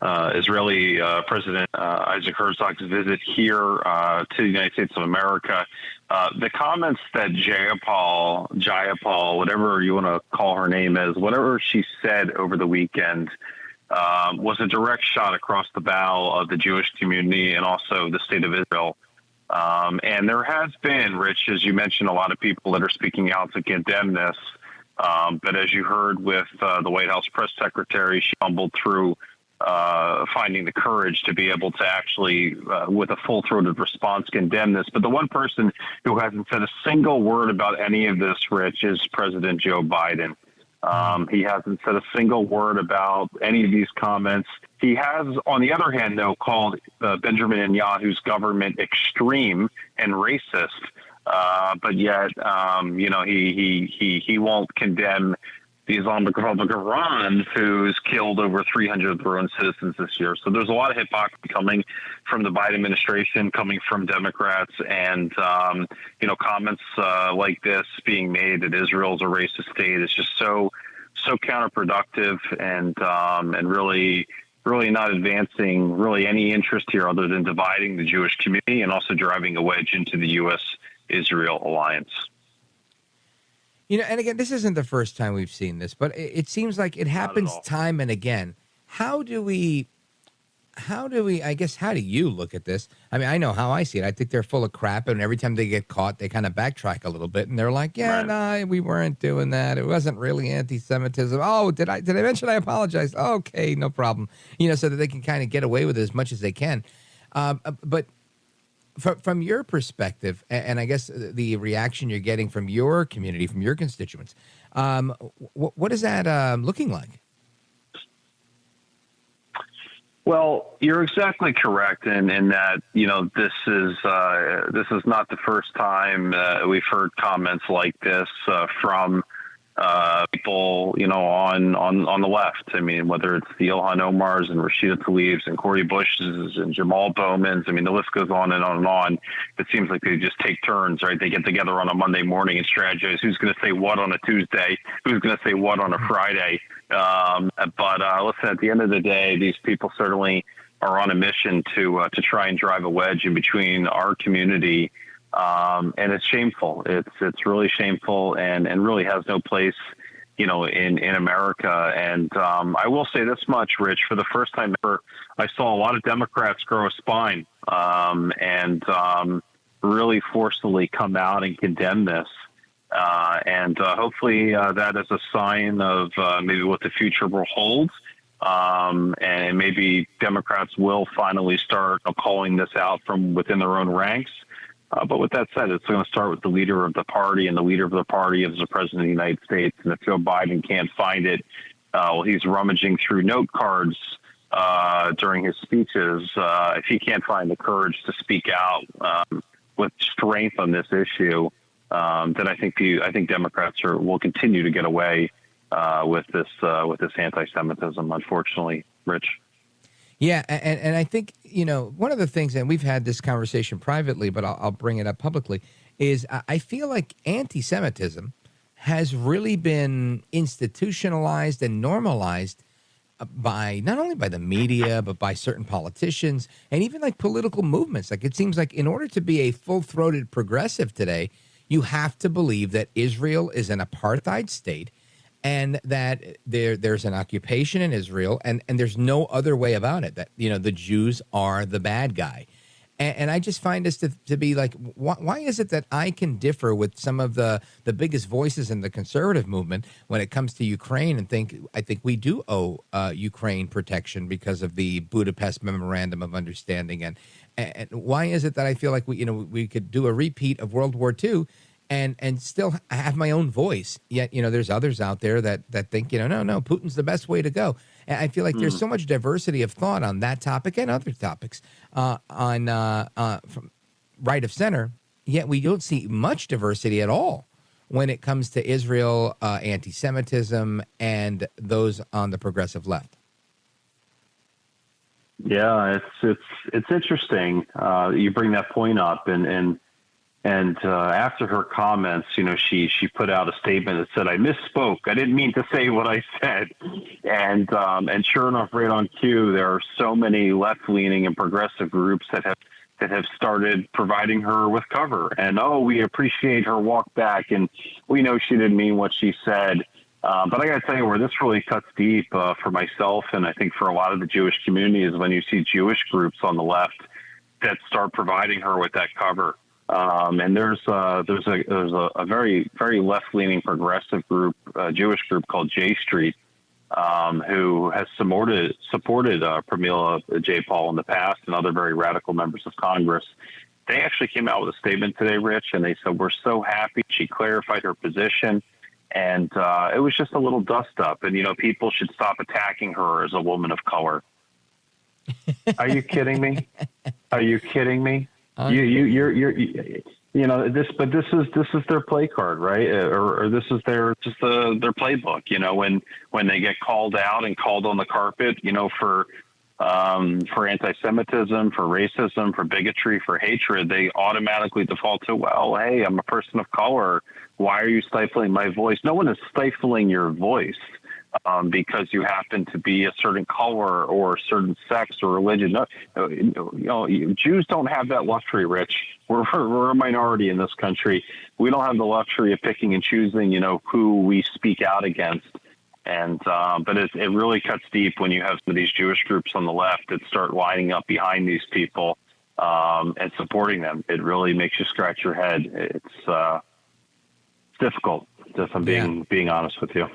Speaker 9: Israeli President Isaac Herzog's visit here to the United States of America. The comments that Jayapal, whatever you want to call her name is, whatever she said over the weekend, was a direct shot across the bow of the Jewish community and also the state of Israel. And there has been, Rich, as you mentioned, a lot of people that are speaking out to condemn this. But as you heard with the White House press secretary, she fumbled through finding the courage to be able to actually, with a full-throated response, condemn this. But the one person who hasn't said a single word about any of this, Rich, is President Joe Biden. He hasn't said a single word about any of these comments. He has, on the other hand, though, called Benjamin Netanyahu's government extreme and racist. But yet, he won't condemn the Islamic Republic of Iran, who's killed over 300 of their own citizens this year. So there's a lot of hypocrisy coming from the Biden administration, coming from Democrats, and comments like this being made that Israel's a racist state is just so counterproductive and really not advancing really any interest here other than dividing the Jewish community and also driving a wedge into the U.S.-Israel alliance.
Speaker 2: And again, this isn't the first time we've seen this, but it seems like it happens time and again. How do you look at this? I mean, I know how I see it. I think they're full of crap, and every time they get caught, they kind of backtrack a little bit, and they're like, we weren't doing that. It wasn't really anti-Semitism. Oh, did I mention I apologize? Okay, no problem. So that they can kind of get away with it as much as they can. But from your perspective, and I guess the reaction you're getting from your community, from your constituents, what is that looking like?
Speaker 9: Well, you're exactly correct in that, this is not the first time we've heard comments like this from people, on the left. I mean, whether it's the Ilhan Omars and Rashida Tlaib's and Cori Bush's and Jamal Bowman's, I mean, the list goes on and on and on. It seems like they just take turns, right? They get together on a Monday morning and strategize who's going to say what on a Tuesday, who's going to say what on a Friday. But listen, at the end of the day, these people certainly are on a mission to try and drive a wedge in between our community. And it's shameful. It's really shameful and really has no place, in America. And I will say this much, Rich, for the first time ever, I saw a lot of Democrats grow a spine and really forcefully come out and condemn this. And hopefully that is a sign of maybe what the future will hold. And maybe Democrats will finally start calling this out from within their own ranks. But with that said, it's going to start with the leader of the party, and the leader of the party is the president of the United States. And if Joe Biden can't find it, he's rummaging through note cards during his speeches. If he can't find the courage to speak out with strength on this issue, then I think Democrats will continue to get away with this anti-Semitism. Unfortunately, Rich.
Speaker 2: Yeah, and I think, one of the things, and we've had this conversation privately, but I'll bring it up publicly, is I feel like anti-Semitism has really been institutionalized and normalized by not only by the media, but by certain politicians and even like political movements. Like it seems like in order to be a full-throated progressive today, you have to believe that Israel is an apartheid state and that there's an occupation in Israel, and there's no other way about it, that, the Jews are the bad guy. And I just find this to be like, why is it that I can differ with some of the biggest voices in the conservative movement when it comes to Ukraine and I think we do owe Ukraine protection because of the Budapest Memorandum of Understanding. And why is it that I feel like we could do a repeat of World War II and still have my own voice. Yet, there's others out there that think, no, Putin's the best way to go. And I feel like there's so much diversity of thought on that topic and other topics from right of center, yet we don't see much diversity at all when it comes to Israel, anti-Semitism, and those on the progressive left.
Speaker 9: Yeah, it's interesting. You bring that point up, and after her comments, she put out a statement that said, "I misspoke. I didn't mean to say what I said." And sure enough, right on cue, there are so many left-leaning and progressive groups that have started providing her with cover. And we appreciate her walk back, and we know she didn't mean what she said. But I got to tell you, where this really cuts deep for myself, and I think for a lot of the Jewish community, is when you see Jewish groups on the left that start providing her with that cover. And there's a very, very left-leaning progressive group, Jewish group called J Street, who has supported Pramila Jayapal in the past and other very radical members of Congress. They actually came out with a statement today, Rich, and they said, we're so happy she clarified her position. And it was just a little dust-up. And, people should stop attacking her as a woman of color. Are you kidding me? Are you kidding me? You're this is their play card, right? Or this is their playbook. When they get called out and called on the carpet, for anti-Semitism, for racism, for bigotry, for hatred, they automatically default to, well, hey, I'm a person of color. Why are you stifling my voice? No one is stifling your voice because you happen to be a certain color or a certain sex or religion. No, Jews don't have that luxury, Rich. We're a minority in this country. We don't have the luxury of picking and choosing, who we speak out against. And but it really cuts deep when you have some of these Jewish groups on the left that start lining up behind these people and supporting them. It really makes you scratch your head. It's difficult, if I'm being honest with you.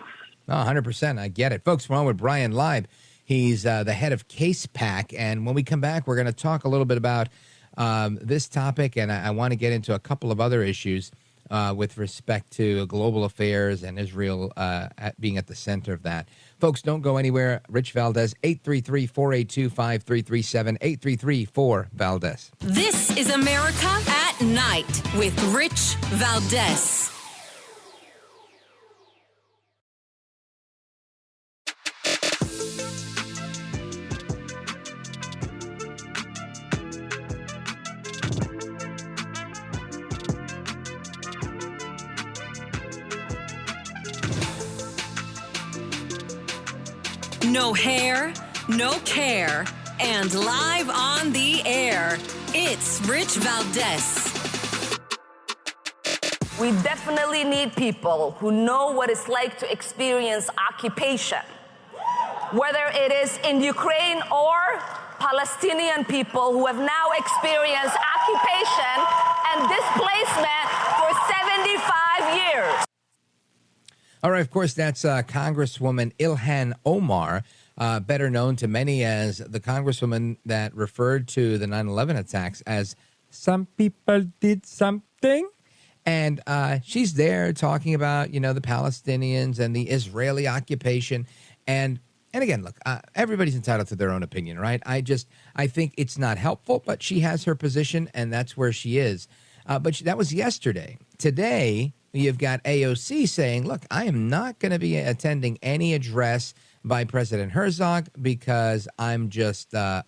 Speaker 2: 100%. I get it. Folks, we're on with Bryan Leib. He's the head of CASEPAC. And when we come back, we're going to talk a little bit about this topic. And I want to get into a couple of other issues with respect to global affairs and Israel being at the center of that. Folks, don't go anywhere. Rich Valdez, 833-482-5337, 833-4-VALDEZ.
Speaker 1: This is America at Night with Rich Valdez. No hair, no care, and live on the air, it's Rich Valdez.
Speaker 10: We definitely need people who know what it's like to experience occupation, whether it is in Ukraine or Palestinian people who have now experienced occupation and displacement for 75 years.
Speaker 2: All right, of course, that's Congresswoman Ilhan Omar, better known to many as the Congresswoman that referred to the 9/11 attacks as some people did something. And she's there talking about, the Palestinians and the Israeli occupation. And again, look, everybody's entitled to their own opinion, right? I think it's not helpful, but she has her position, and that's where she is. But that was yesterday. Today, you've got AOC saying, look, I am not going to be attending any address by President Herzog because I'm just not.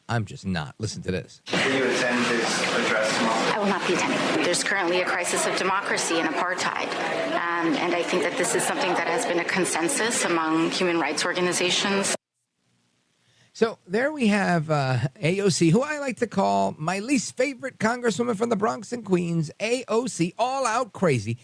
Speaker 2: Listen to this.
Speaker 11: Will you attend his address tomorrow?
Speaker 12: I will not be attending. There's currently a crisis of democracy and apartheid. And I think that this is something that has been a consensus among human rights organizations.
Speaker 2: So there we have AOC, who I like to call my least favorite congresswoman from the Bronx and Queens, AOC, all out crazy.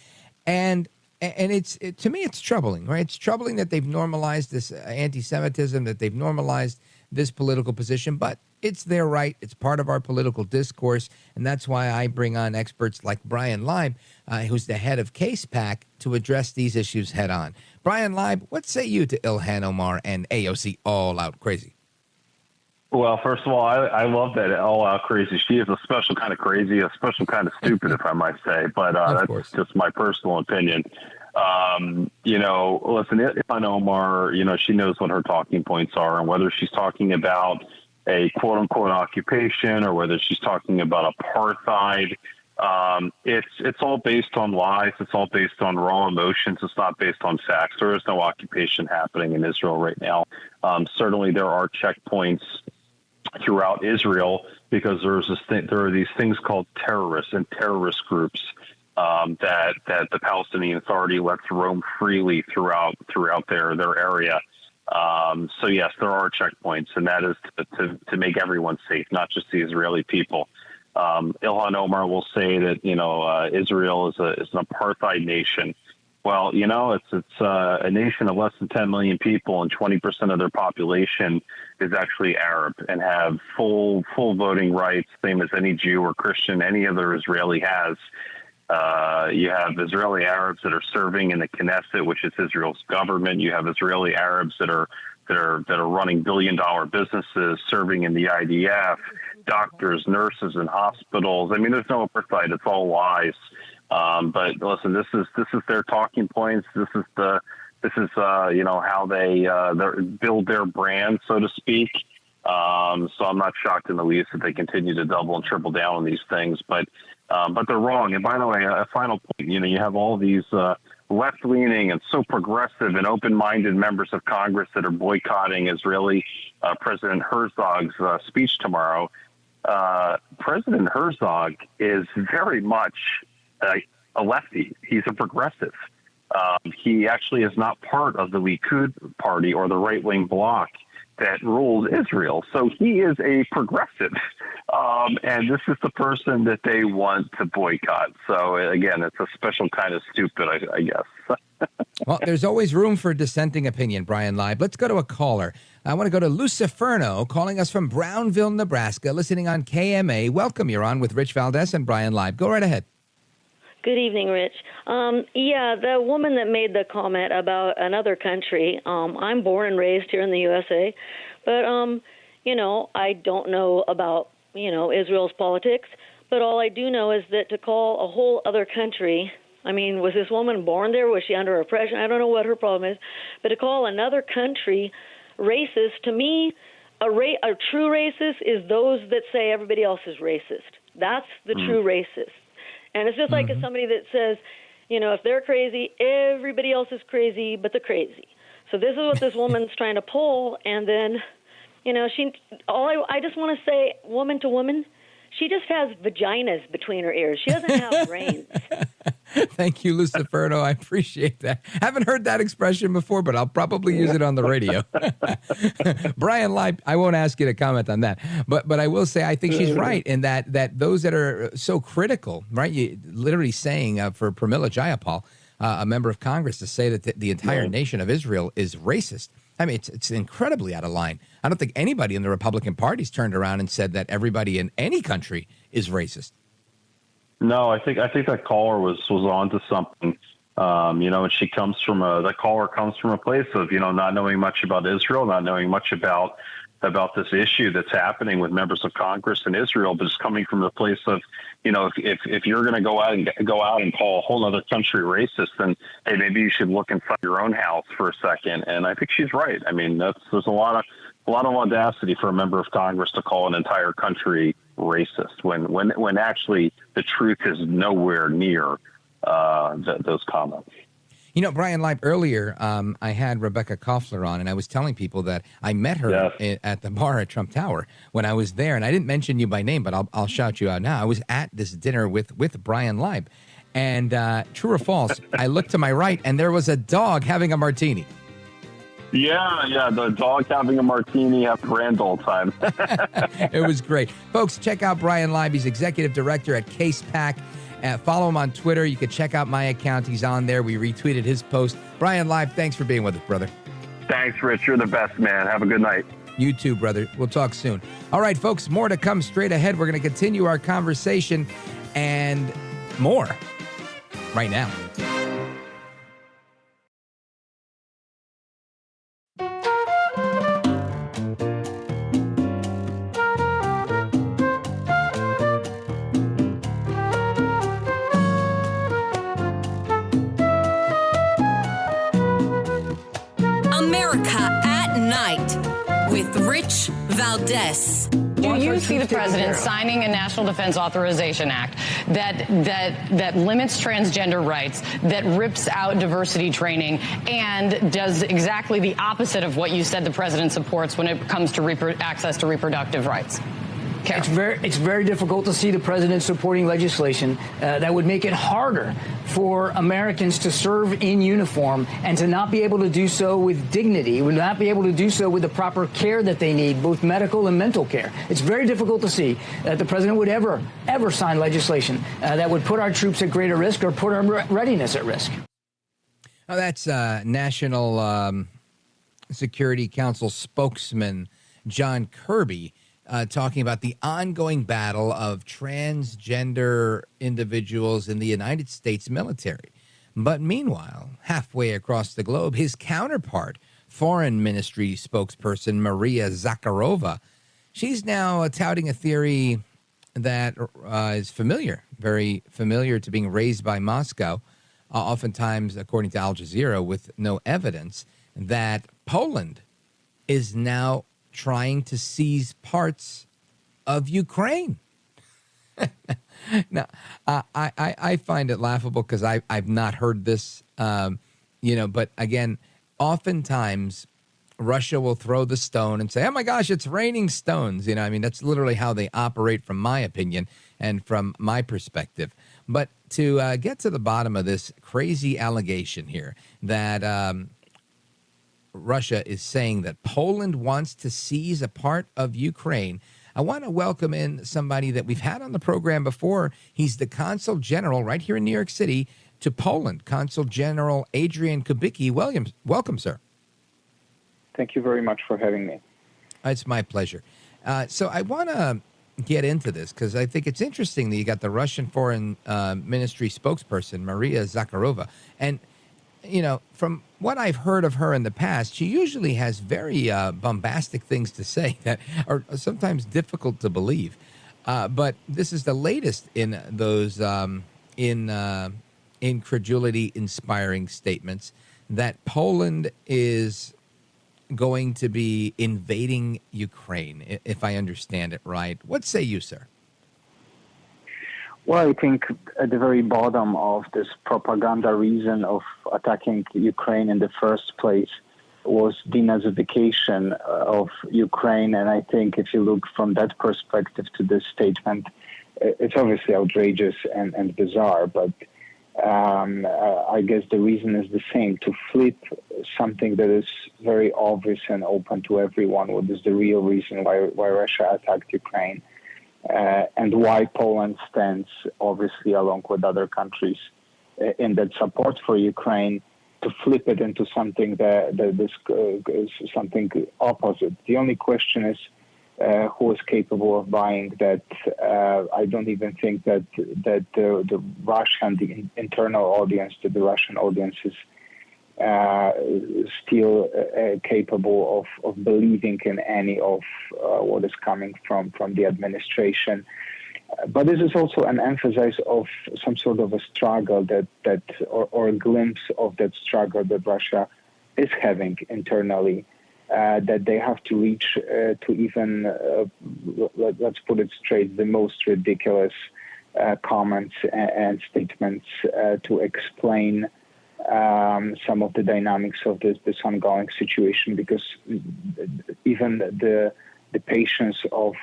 Speaker 2: And to me, it's troubling, right? It's troubling that they've normalized this anti-Semitism, that they've normalized this political position, but it's their right. It's part of our political discourse. And that's why I bring on experts like Bryan Leib, who's the head of CASEPAC, to address these issues head on. Bryan Leib, what say you to Ilhan Omar and AOC all out crazy?
Speaker 9: Well, first of all, I love that all-out crazy. She is a special kind of crazy, a special kind of stupid, if I might say. But that's just my personal opinion. Listen, Ilhan Omar, she knows what her talking points are, and whether she's talking about a quote-unquote occupation or whether she's talking about apartheid, it's all based on lies. It's all based on raw emotions. It's not based on facts. There is no occupation happening in Israel right now. Certainly, there are checkpoints throughout Israel because there are these things called terrorists and terrorist groups that the Palestinian Authority lets roam freely throughout their area. So yes, there are checkpoints, and that is to make everyone safe, not just the Israeli people. Ilhan Omar will say that Israel is an apartheid nation, Well, it's a nation of less than 10 million people, and 20% of their population is actually Arab and have full voting rights, same as any Jew or Christian, any other Israeli has. You have Israeli Arabs that are serving in the Knesset, which is Israel's government. You have Israeli Arabs that are running billion-dollar businesses, serving in the IDF, doctors, nurses in hospitals. I mean, there's no oversight. It's all lies. But listen, this is their talking points. This is how they build their brand, so to speak. So I'm not shocked in the least that they continue to double and triple down on these things. But they're wrong. And by the way, a final point. You have all these left-leaning and so progressive and open-minded members of Congress that are boycotting Israeli President Herzog's speech tomorrow. President Herzog is very much a lefty. He's a progressive. He actually is not part of the Likud party or the right-wing bloc that rules Israel. So he is a progressive. And this is the person that they want to boycott. So, again, it's a special kind of stupid, I guess.
Speaker 2: Well, there's always room for dissenting opinion, Bryan Leib. Let's go to a caller. I want to go to Luciferno, calling us from Brownville, Nebraska, listening on KMA. Welcome. You're on with Rich Valdez and Bryan Leib. Go right ahead.
Speaker 13: Good evening, Rich. The woman that made the comment about another country, I'm born and raised here in the USA, but, I don't know about, Israel's politics, but all I do know is that to call a whole other country, I mean, was this woman born there? Was she under oppression? I don't know what her problem is, but to call another country racist, to me, a true racist is those that say everybody else is racist. That's the true racist. And it's just like if somebody that says, if they're crazy, everybody else is crazy but the crazy. So this is what this woman's trying to pull. And then, I just want to say, woman to woman, she just has vaginas between her ears. She doesn't have brains.
Speaker 2: Thank you, Luciferno. I appreciate that. Haven't heard that expression before, but I'll probably use it on the radio. Bryan Leib, I won't ask you to comment on that, but I will say I think she's right in that those that are so critical, right? You literally saying for Pramila Jayapal, a member of Congress, to say that the entire nation of Israel is racist. I mean, it's incredibly out of line. I don't think anybody in the Republican Party's turned around and said that everybody in any country is racist.
Speaker 9: No, I think that caller was onto something. And she comes from that caller comes from a place of, not knowing much about Israel, not knowing much about this issue that's happening with members of Congress in Israel, but it's coming from the place of, if you're going to go out and call a whole other country racist, then hey, maybe you should look inside your own house for a second. And I think she's right. I mean, there's a lot of audacity for a member of Congress to call an entire country racist when actually the truth is nowhere near those comments.
Speaker 2: Bryan Leib, earlier I had Rebekah Koffler on, and I was telling people that I met her at the bar at Trump Tower when I was there, and I didn't mention you by name, but I'll shout you out now. I was at this dinner with Bryan Leib, and true or false, I looked to my right, and there was a dog having a martini.
Speaker 9: Yeah, the dog having a martini after Randall time.
Speaker 2: It was great. Folks, check out Bryan Leib. He's executive director at CASEPAC. Follow him on Twitter. You can check out my account. He's on there. We retweeted his post. Bryan Leib, thanks for being with us, brother.
Speaker 9: Thanks, Rich. You're the best, man. Have a good night.
Speaker 2: You too, brother. We'll talk soon. All right, folks, more to come straight ahead. We're going to continue our conversation and more right now.
Speaker 1: America at Night with Rich Valdez.
Speaker 14: Do you see the president signing a National Defense Authorization Act that limits transgender rights, that rips out diversity training, and does exactly the opposite of what you said the president supports when it comes to access to reproductive rights?
Speaker 15: It's very difficult to see the president supporting legislation that would make it harder for Americans to serve in uniform and to not be able to do so with dignity, would not be able to do so with the proper care that they need, both medical and mental care. It's very difficult to see that the president would ever sign legislation that would put our troops at greater risk or put our readiness at risk.
Speaker 2: Oh, that's National Security Council spokesman John Kirby talking about the ongoing battle of transgender individuals in the United States military. But meanwhile, halfway across the globe, his counterpart, Foreign Ministry spokesperson Maria Zakharova, she's now touting a theory that is familiar, very familiar to being raised by Moscow, oftentimes, according to Al Jazeera, with no evidence, that Poland is now trying to seize parts of Ukraine. Now, I find it laughable because I've not heard this, but again, oftentimes Russia will throw the stone and say, oh my gosh, it's raining stones. That's literally how they operate from my opinion and from my perspective. But to get to the bottom of this crazy allegation here that Russia is saying that Poland wants to seize a part of Ukraine, I want to welcome in somebody that we've had on the program before. He's the Consul General right here in New York City to Poland, Consul General Adrian Kubicki. Welcome, sir.
Speaker 16: Thank you very much for having me.
Speaker 2: It's my pleasure. So I want to get into this because I think it's interesting that you got the Russian Foreign Ministry spokesperson, Maria Zakharova. And, from what I've heard of her in the past, she usually has very bombastic things to say that are sometimes difficult to believe. But this is the latest in those incredulity-inspiring statements that Poland is going to be invading Ukraine, if I understand it right. What say you, sir?
Speaker 16: Well, I think at the very bottom of this propaganda reason of attacking Ukraine in the first place was denazification of Ukraine. And I think if you look from that perspective to this statement, it's obviously outrageous and bizarre, but I guess the reason is the same, to flip something that is very obvious and open to everyone, what is the real reason why Russia attacked Ukraine, and why Poland stands, obviously, along with other countries in that support for Ukraine, to flip it into something that is something opposite. The only question is who is capable of buying that. I don't even think that the Russian, the internal audience, the Russian audience is still capable of believing in any of what is coming from the administration. But this is also an emphasis of some sort of a struggle or a glimpse of that struggle that Russia is having internally. That they have to reach to even, let's put it straight, the most ridiculous comments and statements to explain some of the dynamics of this ongoing situation, because even the patience of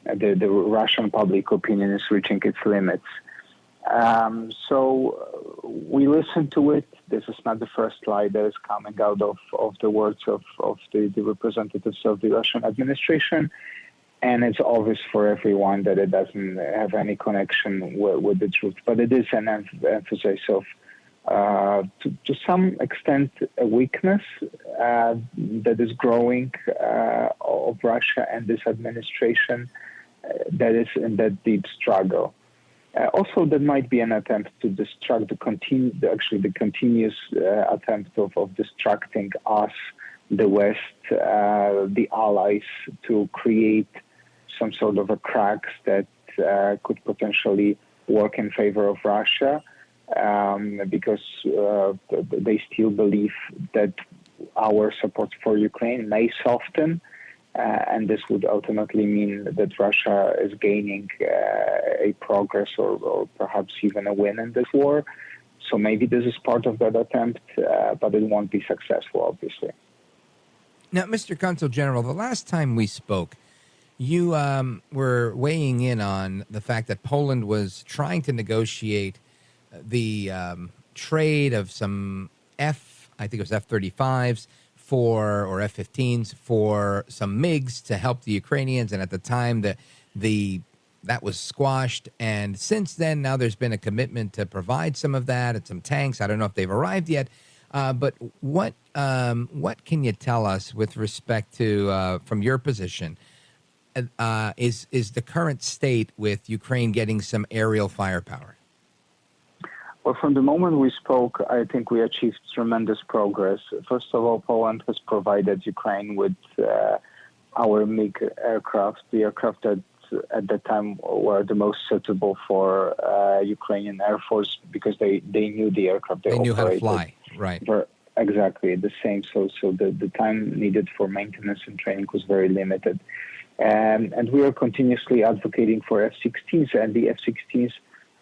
Speaker 16: the Russian public opinion is reaching its limits. So we listen to it. This is not the first lie that is coming out of the words of the representatives of the Russian administration. And it's obvious for everyone that it doesn't have any connection with the truth. But it is an emphasis of, to some extent, a weakness that is growing of Russia and this administration that is in that deep struggle. Also, there might be an attempt to distract the continuous attempt of distracting us, the West, the allies, to create some sort of a cracks that could potentially work in favor of Russia, because they still believe that our support for Ukraine may soften. And this would ultimately mean that Russia is gaining a progress or perhaps even a win in this war. So maybe this is part of that attempt, but it won't be successful, obviously.
Speaker 2: Now, Mr. Consul General, the last time we spoke, you were weighing in on the fact that Poland was trying to negotiate the trade of some F-35s, or F-15s for some MiGs to help the Ukrainians, and at the time the that was squashed. And since then, now there's been a commitment to provide some of that and some tanks. I don't know if they've arrived yet. But what can you tell us with respect to, from your position, is the current state with Ukraine getting some aerial firepower?
Speaker 16: Well, from the moment we spoke, I think we achieved tremendous progress. First of all, Poland has provided Ukraine with our MiG aircraft, the aircraft that at that time were the most suitable for Ukrainian Air Force because they knew the aircraft they
Speaker 2: knew
Speaker 16: operated.
Speaker 2: how to fly, right?
Speaker 16: Exactly the same. So the time needed for maintenance and training was very limited. And we are continuously advocating for F-16s, and the F-16s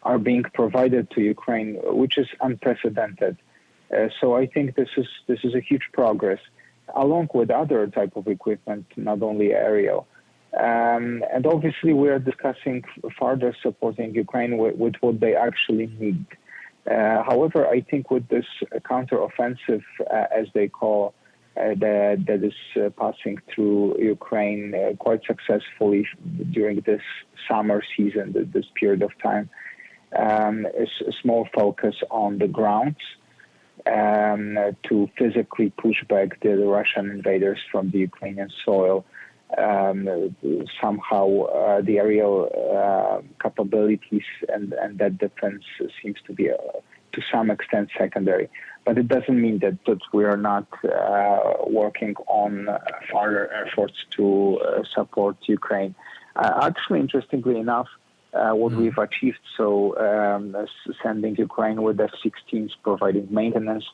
Speaker 16: are being provided to Ukraine, which is unprecedented. So I think this is a huge progress, along with other type of equipment, not only aerial. And obviously, we are discussing further supporting Ukraine with what they actually need. However, I think with this counteroffensive, as they call, that is passing through Ukraine quite successfully during this summer season, this period of time, is a small focus on the grounds to physically push back the Russian invaders from the Ukrainian soil. Somehow the aerial capabilities and that defense seems to be to some extent secondary. But it doesn't mean that we are not working on further efforts to support Ukraine. Actually, interestingly enough, what we've achieved, sending Ukraine with F-16s, providing maintenance,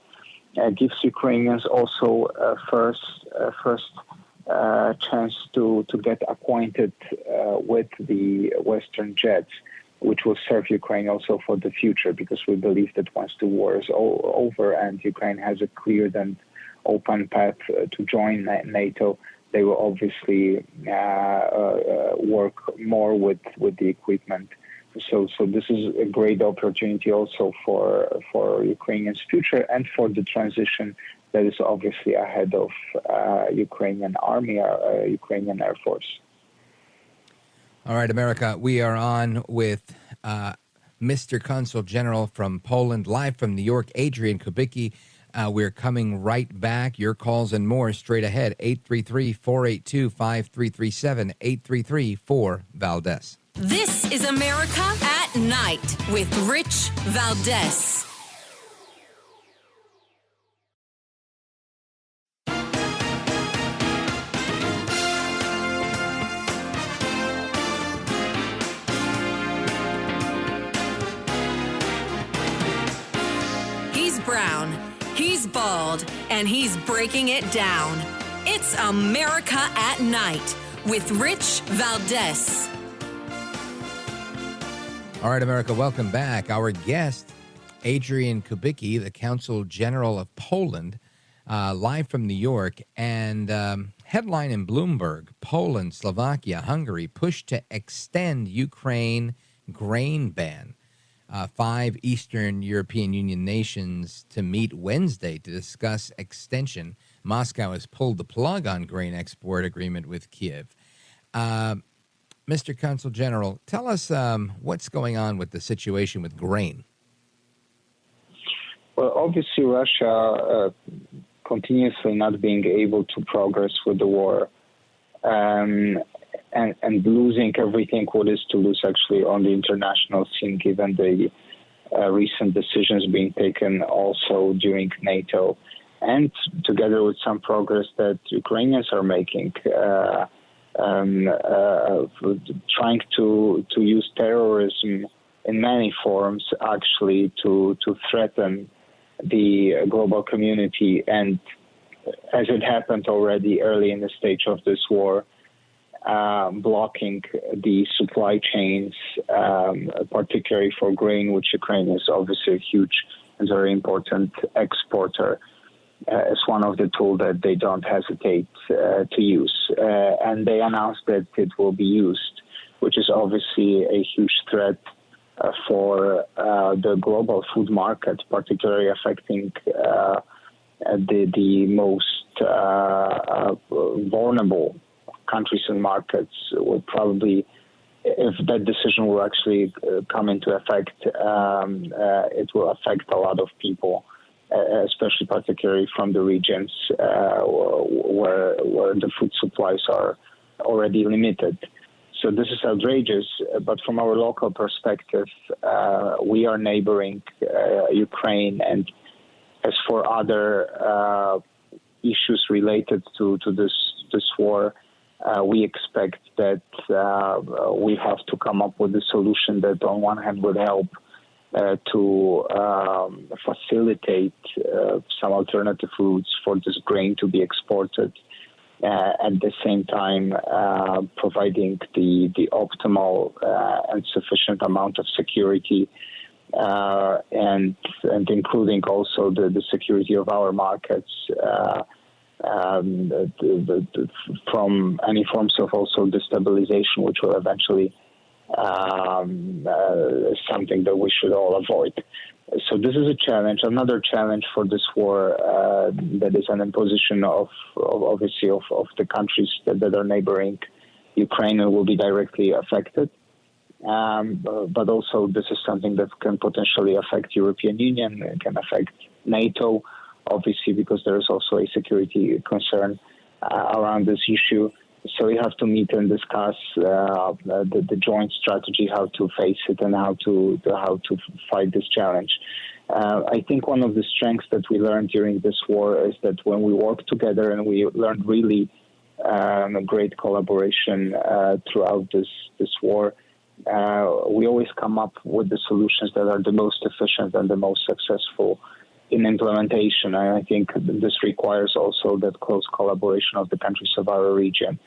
Speaker 16: gives Ukrainians also first chance to get acquainted with the Western jets, which will serve Ukraine also for the future, because we believe that once the war is over and Ukraine has a cleared and open path to join NATO, they will obviously work more with the equipment. So this is a great opportunity also for Ukrainians' future and for the transition that is obviously ahead of Ukrainian Army, Ukrainian Air Force.
Speaker 2: All right, America, we are on with Mr. Consul General from Poland, live from New York, Adrian Kubicki. We're coming right back. Your calls and more straight ahead. 833-482-5337, 833-4-VALDEZ.
Speaker 1: This is America at Night with Rich Valdez. He's brown, he's bald, and he's breaking it down. It's America at Night with Rich Valdez.
Speaker 2: All right, America, welcome back. Our guest, Adrian Kubicki, the Consul General of Poland, live from New York. And headline in Bloomberg, Poland, Slovakia, Hungary push to extend Ukraine grain ban. 5 Eastern European Union nations to meet Wednesday to discuss extension. Moscow has pulled the plug on grain export agreement with Kiev. Mr. Consul General, tell us what's going on with the situation with grain.
Speaker 16: Well, obviously, Russia continuously not being able to progress with the war and losing everything what is to lose actually on the international scene, given the recent decisions being taken also during NATO, and together with some progress that Ukrainians are making, trying to use terrorism in many forms actually to threaten the global community, and as it happened already early in the stage of this war, blocking the supply chains, particularly for grain, which Ukraine is obviously a huge and very important exporter. It's one of the tools that they don't hesitate to use. And they announced that it will be used, which is obviously a huge threat for the global food market, particularly affecting the most vulnerable countries and markets, with probably if that decision will actually come into effect, it will affect a lot of people, especially particularly from the regions where the food supplies are already limited. So this is outrageous, but from our local perspective, we are neighboring Ukraine, and as for other issues related to this war, we expect that we have to come up with a solution that on one hand would help to facilitate some alternative routes for this grain to be exported, at the same time providing the optimal and sufficient amount of security, and including also the security of our markets from any forms of also destabilization, which will eventually something that we should all avoid. So this is a challenge. Another challenge for this war that is an imposition of obviously of the countries that are neighboring Ukraine and will be directly affected. But also this is something that can potentially affect European Union, it can affect NATO, obviously, because there is also a security concern around this issue. So we have to meet and discuss the joint strategy, how to face it and how to fight this challenge. I think one of the strengths that we learned during this war is that when we work together, and we learned really great collaboration throughout this war, we always come up with the solutions that are the most efficient and the most successful in implementation. And I think this requires also that close collaboration of the countries of our region.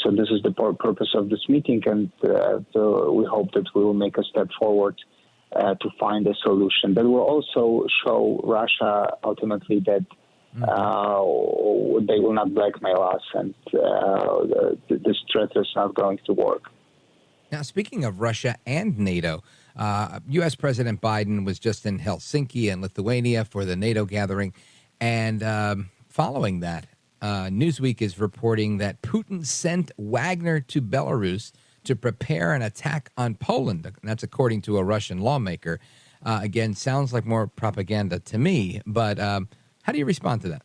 Speaker 16: So this is the purpose of this meeting, and we hope that we will make a step forward to find a solution that will also show Russia ultimately that they will not blackmail us, and this threat is not going to work.
Speaker 2: Now, speaking of Russia and NATO, U.S. President Biden was just in Helsinki and Lithuania for the NATO gathering. And following that, Newsweek is reporting that Putin sent Wagner to Belarus to prepare an attack on Poland. And that's according to a Russian lawmaker. Again, sounds like more propaganda to me. But how do you respond to that?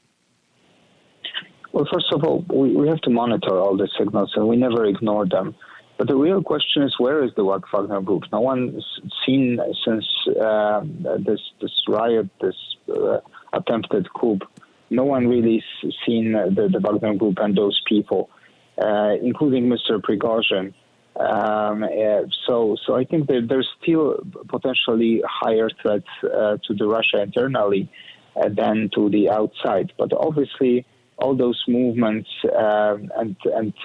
Speaker 16: Well, first of all, we have to monitor all the signals, and we never ignore them. But the real question is, where is the Wagner group? No one's seen since this riot, this attempted coup. No one really seen the Wagner group and those people, including Mr. Prigozhin. So I think that there's still potentially higher threats to the Russia internally than to the outside. But obviously, all those movements and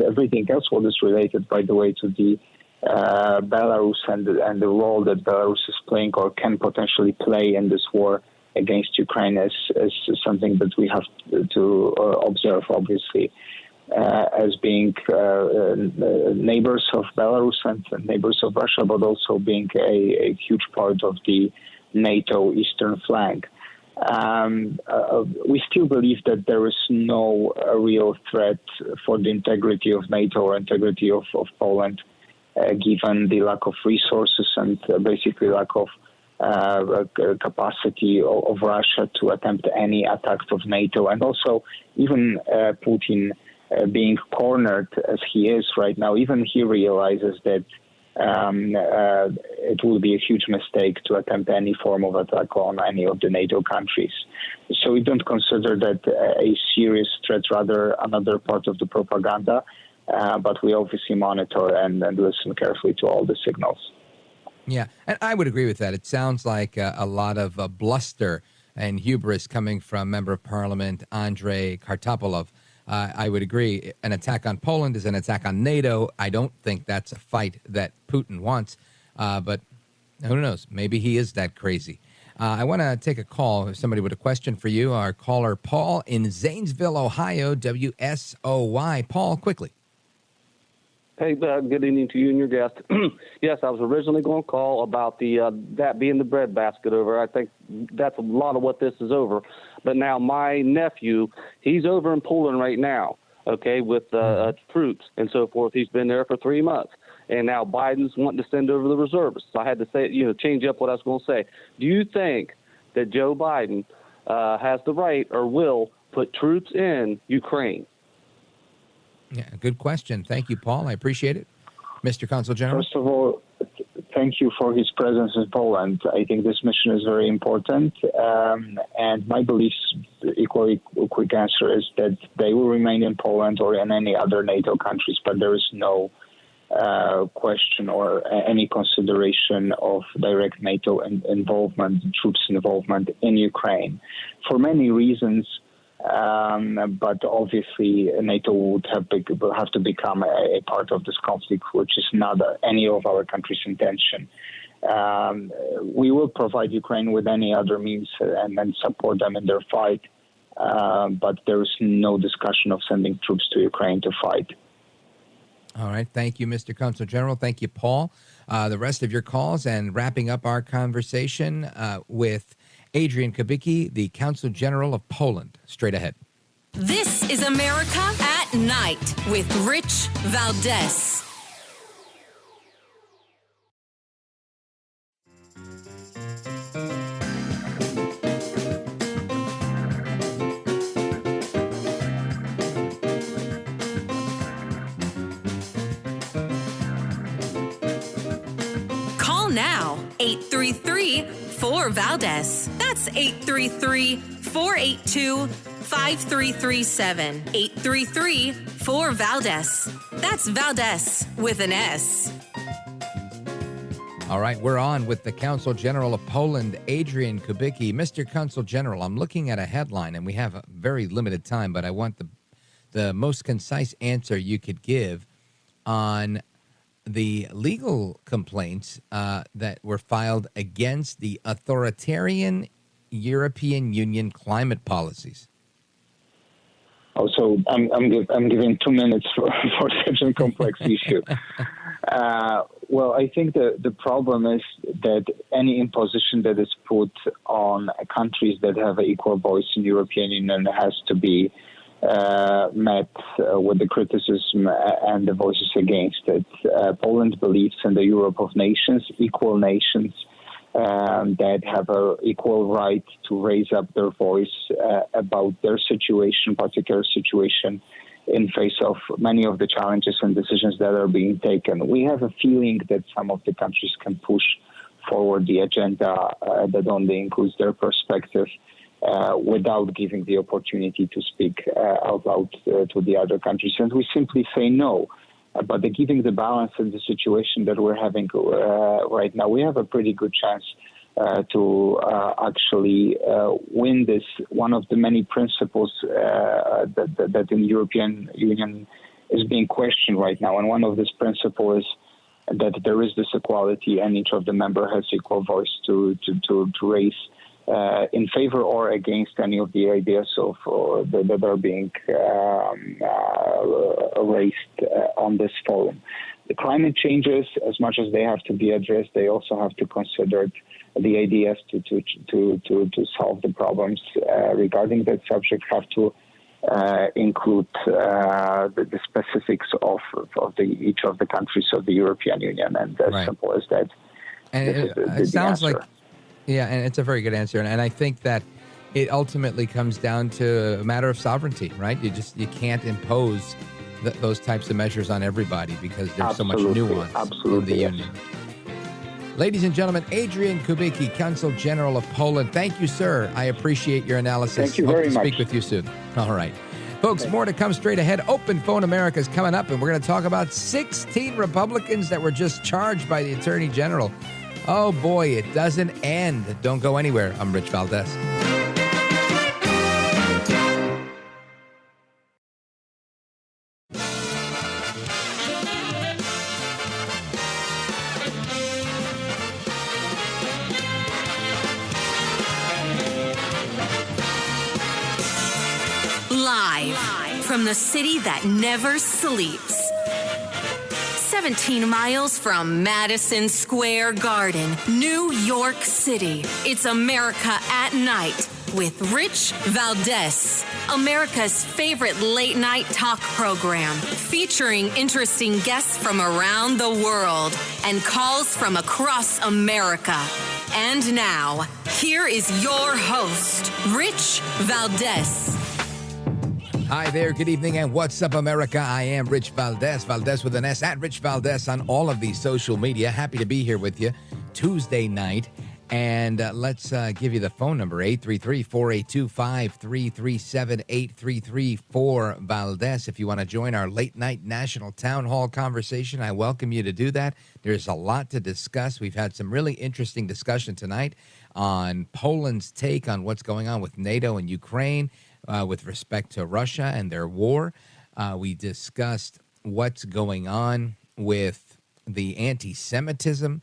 Speaker 16: everything else, what is related, by the way, to the Belarus and the role that Belarus is playing or can potentially play in this war against Ukraine is something that we have to observe, obviously, as being neighbors of Belarus and neighbors of Russia, but also being a huge part of the NATO eastern flank. We still believe that there is no real threat for the integrity of NATO or integrity of Poland, given the lack of resources and basically lack of capacity of Russia to attempt any attacks of NATO. And also, even Putin being cornered as he is right now, even he realizes that it will be a huge mistake to attempt any form of attack on any of the NATO countries. So we don't consider that a serious threat, rather another part of the propaganda, but we obviously monitor and listen carefully to all the signals.
Speaker 2: Yeah, and I would agree with that. It sounds like a lot of bluster and hubris coming from Member of Parliament Andrei Kartopolov. I would agree. An attack on Poland is an attack on NATO. I don't think that's a fight that Putin wants, but who knows? Maybe he is that crazy. I want to take a call. Somebody with a question for you. Our caller, Paul in Zanesville, Ohio, WSOY. Paul, quickly.
Speaker 17: Hey, good evening to you and your guest. Yes, I was originally going to call about the that being the breadbasket over. I think that's a lot of what this is over. But now my nephew, he's over in Poland right now, okay, with troops and so forth. He's been there for 3 months. and now Biden's wanting to send over the reservists. So I had to say, change up what I was going to say. Do you think that Joe Biden has the right or will put troops in Ukraine?
Speaker 2: Yeah, good question. Thank you, Paul. I appreciate it. Mr. Consul General?
Speaker 16: First of all, thank you for his presence in Poland. I think this mission is very important. And my belief, equally quick answer, is that they will remain in Poland or in any other NATO countries, but there is no question or any consideration of direct NATO involvement, troops involvement in Ukraine, for many reasons. But obviously, NATO would have to become a part of this conflict, which is not any of our country's intention. We will provide Ukraine with any other means and support them in their fight, but there is no discussion of sending troops to Ukraine to fight.
Speaker 2: All right. Thank you, Mr. Consul General. Thank you, Paul. The rest of your calls, and wrapping up our conversation with Adrian Kubicki, the Consul General of Poland. Straight ahead.
Speaker 1: This is America at Night with Rich Valdez. Call now, 833-4VALDEZ. That's 833-482-5337. 833-4VALDEZ. That's Valdez with an S.
Speaker 2: All right, we're on with the Consul General of Poland, Adrian Kubicki. Mr. Consul General, I'm looking at a headline, and we have a very limited time, but I want the most concise answer you could give on the legal complaints that were filed against the authoritarian European Union climate policies.
Speaker 16: Oh, so I'm giving 2 minutes for such a complex issue. Well, I think the problem is that any imposition that is put on countries that have an equal voice in the European Union has to be met with the criticism and the voices against it. Poland believes in the Europe of nations, equal nations that have an equal right to raise up their voice about their situation, particular situation, in face of many of the challenges and decisions that are being taken. We have a feeling that some of the countries can push forward the agenda that only includes their perspective without giving the opportunity to speak out loud to the other countries. And we simply say no. But giving the balance in the situation that we're having right now, we have a pretty good chance to actually win this. One of the many principles that in the European Union is being questioned right now. And one of these principles is that there is this equality and each of the members has equal voice to raise in favor or against any of the ideas that are being raised on this forum. The climate changes, as much as they have to be addressed, they also have to consider the ideas to solve the problems regarding that subject have to include the specifics of each of the countries of the European Union, and as simple as that.
Speaker 2: And it sounds like, yeah, and it's a very good answer, and I think that it ultimately comes down to a matter of sovereignty, right? You can't impose those types of measures on everybody because there's so much nuance in the union. Ladies and gentlemen, Adrian Kubicki, Consul General of Poland. Thank you, sir. I appreciate your analysis.
Speaker 16: Thank you very much.
Speaker 2: Speak with you soon. All right. Folks, more to come straight ahead. Open Phone America is coming up, and we're going to talk about 16 Republicans that were just charged by the Attorney General. Oh, boy, it doesn't end. Don't go anywhere. I'm Rich Valdez.
Speaker 1: Live from the city that never sleeps. 17 miles from Madison Square Garden, New York City. It's America at Night with Rich Valdez. America's favorite late night talk program, featuring interesting guests from around the world and calls from across America. And now, here is your host, Rich Valdez.
Speaker 2: Hi there, good evening, and what's up, America? I am Rich Valdez, Valdez with an S, at Rich Valdez on all of these social media. Happy to be here with you Tuesday night. And let's give you the phone number, 833-482-5337, 833-4-Valdez. If you want to join our late-night national town hall conversation, I welcome you to do that. There's a lot to discuss. We've had some really interesting discussion tonight on Poland's take on what's going on with NATO and Ukraine with respect to Russia and their war. We discussed what's going on with the anti-Semitism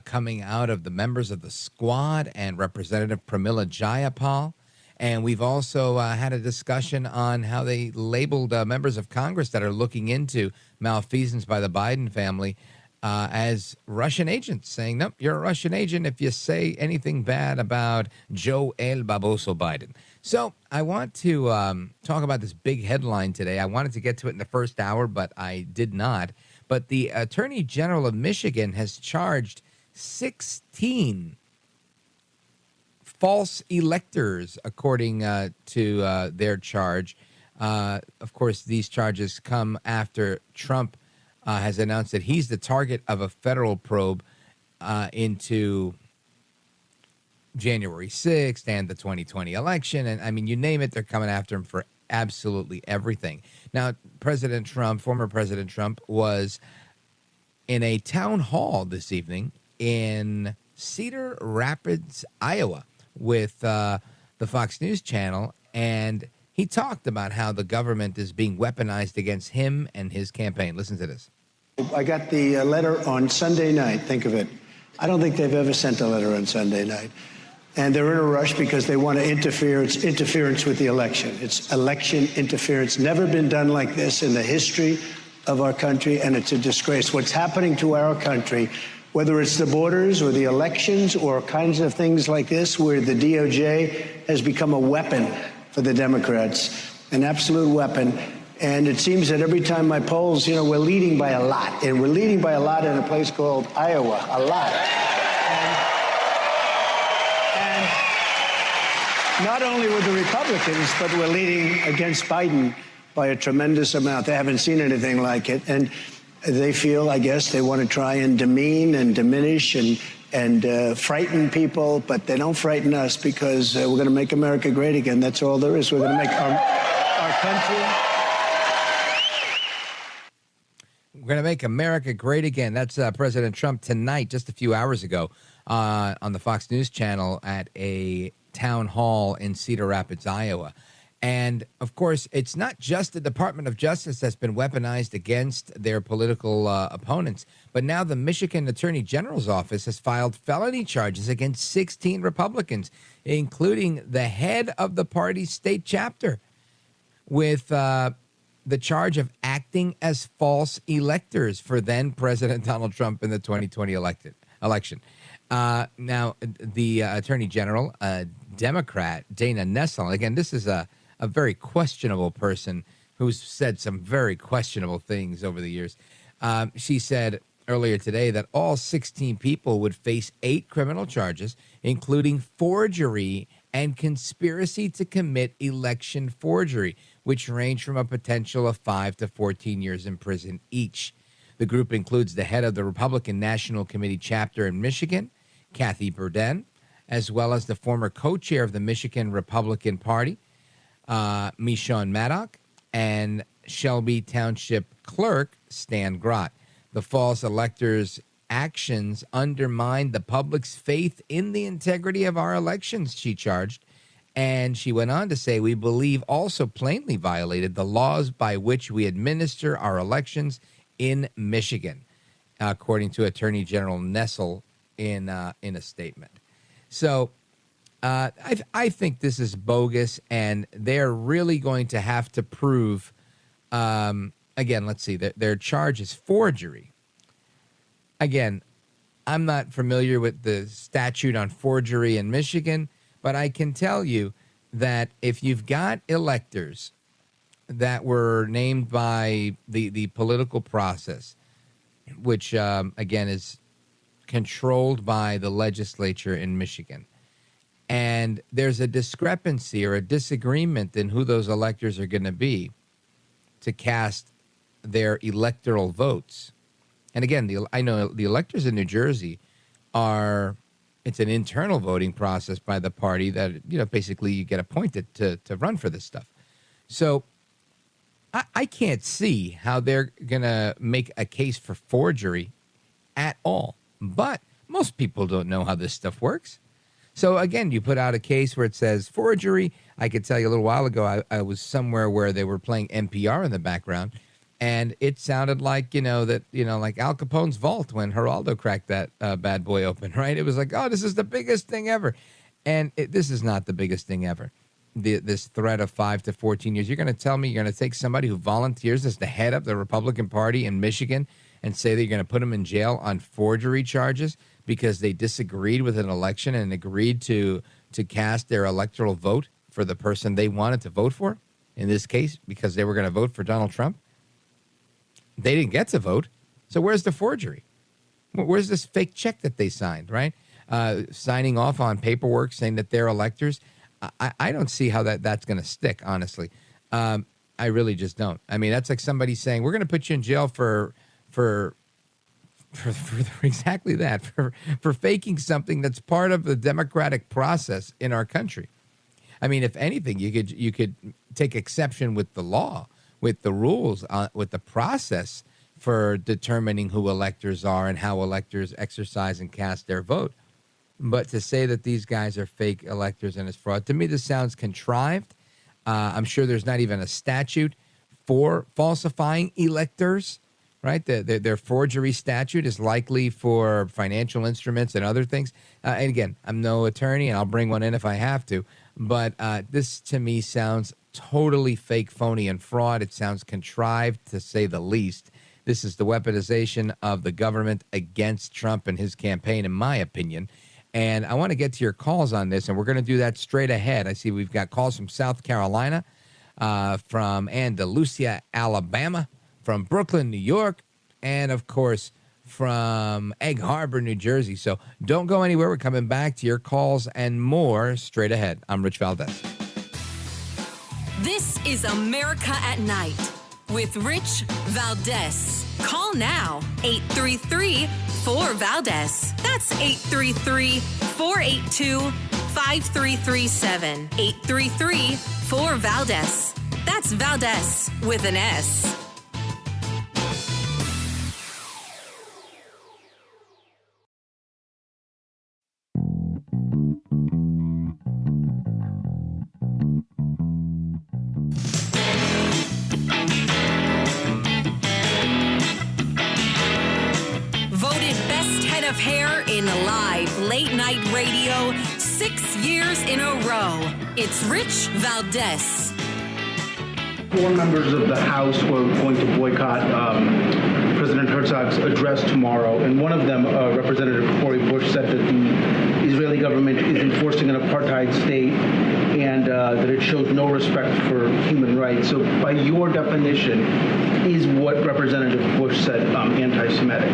Speaker 2: coming out of the members of the squad and Representative Pramila Jayapal. And we've also had a discussion on how they labeled members of Congress that are looking into malfeasance by the Biden family as Russian agents, saying, nope, you're a Russian agent if you say anything bad about Joe El Baboso Biden. So I want to talk about this big headline today. I wanted to get to it in the first hour, but I did not. But the Attorney General of Michigan has charged 16 false electors, according to their charge. Of course, these charges come after Trump has announced that he's the target of a federal probe into January 6th and the 2020 election. And I mean, you name it, they're coming after him for absolutely everything. Now, President Trump, former President Trump, was in a town hall this evening in Cedar Rapids, Iowa, with the Fox News channel. And he talked about how the government is being weaponized against him and his campaign. Listen to this.
Speaker 3: I got the letter on Sunday night. Think of it. I don't think they've ever sent a letter on Sunday night. And they're in a rush because they want to interfere. It's interference with the election. It's election interference. Never been done like this in the history of our country, and it's a disgrace. What's happening to our country, whether it's the borders or the elections or kinds of things like this, where the DOJ has become a weapon for the Democrats, an absolute weapon. And it seems that every time my polls, we're leading by a lot. And we're leading by a lot in a place called Iowa, a lot. And not only with the Republicans, but we're leading against Biden by a tremendous amount. They haven't seen anything like it. And they feel, I guess, they want to try and demean and diminish and frighten people, but they don't frighten us because we're going to make America great again. That's all there is. We're going to make our country.
Speaker 2: We're going to make America great again. That's President Trump tonight, just a few hours ago, on the Fox News channel at a town hall in Cedar Rapids, Iowa. And, of course, it's not just the Department of Justice that's been weaponized against their political opponents, but now the Michigan Attorney General's office has filed felony charges against 16 Republicans, including the head of the party's state chapter, with the charge of acting as false electors for then President Donald Trump in the 2020 election. Now, the Attorney General, Democrat Dana Nessel, again, this is a very questionable person who's said some very questionable things over the years. She said earlier today that all 16 people would face 8 criminal charges, including forgery and conspiracy to commit election forgery, which range from a potential of 5 to 14 years in prison each. The group includes the head of the Republican National Committee chapter in Michigan, Kathy Burden, as well as the former co-chair of the Michigan Republican Party, Michonne Maddock, and Shelby Township Clerk Stan Grott. The false electors' actions undermine the public's faith in the integrity of our elections, she charged. And she went on to say, we believe also plainly violated the laws by which we administer our elections in Michigan, according to Attorney General Nessel in a statement. So I think this is bogus, and they're really going to have to prove, again, let's see, their charge is forgery. Again, I'm not familiar with the statute on forgery in Michigan, but I can tell you that if you've got electors that were named by the political process, which, again, is controlled by the legislature in Michigan, and there's a discrepancy or a disagreement in who those electors are going to be to cast their electoral votes. And again, I know the electors in New Jersey it's an internal voting process by the party that, basically you get appointed to run for this stuff. So I can't see how they're going to make a case for forgery at all. But most people don't know how this stuff works. So, again, you put out a case where it says forgery. I could tell you a little while ago, I was somewhere where they were playing NPR in the background, and it sounded like, like Al Capone's vault when Geraldo cracked that bad boy open, right? It was like, oh, this is the biggest thing ever. And this is not the biggest thing ever. This threat of 5 to 14 years. You're going to tell me you're going to take somebody who volunteers as the head of the Republican Party in Michigan and say that you're going to put them in jail on forgery charges because they disagreed with an election and agreed to cast their electoral vote for the person they wanted to vote for? In this case, because they were going to vote for Donald Trump. They didn't get to vote. So where's the forgery? Where's this fake check that they signed, right? Signing off on paperwork saying that they're electors. I don't see how that's going to stick, honestly. I really just don't. I mean, that's like somebody saying, we're going to put you in jail for exactly that, for faking something that's part of the democratic process in our country. I mean, if anything, you could take exception with the law, with the rules, with the process for determining who electors are and how electors exercise and cast their vote. But to say that these guys are fake electors and it's fraud, to me, this sounds contrived. I'm sure there's not even a statute for falsifying electors, right? Their forgery statute is likely for financial instruments and other things. And again, I'm no attorney, and I'll bring one in if I have to. But this, to me, sounds totally fake, phony, and fraud. It sounds contrived, to say the least. This is the weaponization of the government against Trump and his campaign, in my opinion. And I want to get to your calls on this, and we're going to do that straight ahead. I see we've got calls from South Carolina, from Andalusia, Alabama, from Brooklyn, New York, and, of course, from Egg Harbor, New Jersey. So don't go anywhere. We're coming back to your calls and more straight ahead. I'm Rich Valdez.
Speaker 1: This is America at Night with Rich Valdez. Call now, 833-4-VALDEZ. That's 833-482-5337. 833-4-VALDEZ. That's Valdez with an S. Of hair in live late night radio 6 years in a row. It's Rich Valdez.
Speaker 18: 4 members of the House were going to boycott President Herzog's address tomorrow, and one of them, Representative Cori Bush, said that the Israeli government is enforcing an apartheid state and that it shows no respect for human rights. So by your definition, is what Representative Bush said anti-Semitic?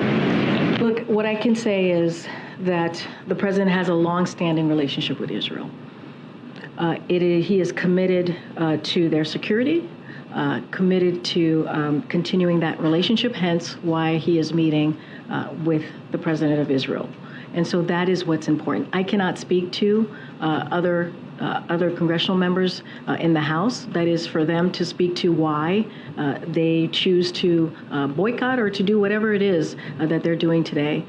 Speaker 7: Look, what I can say is that the president has a long-standing relationship with Israel. He is committed to their security, committed to continuing that relationship, hence why he is meeting with the president of Israel. And so that is what's important. I cannot speak to other congressional members in the House. That is for them to speak to why they choose to boycott or to do whatever it is that they're doing today.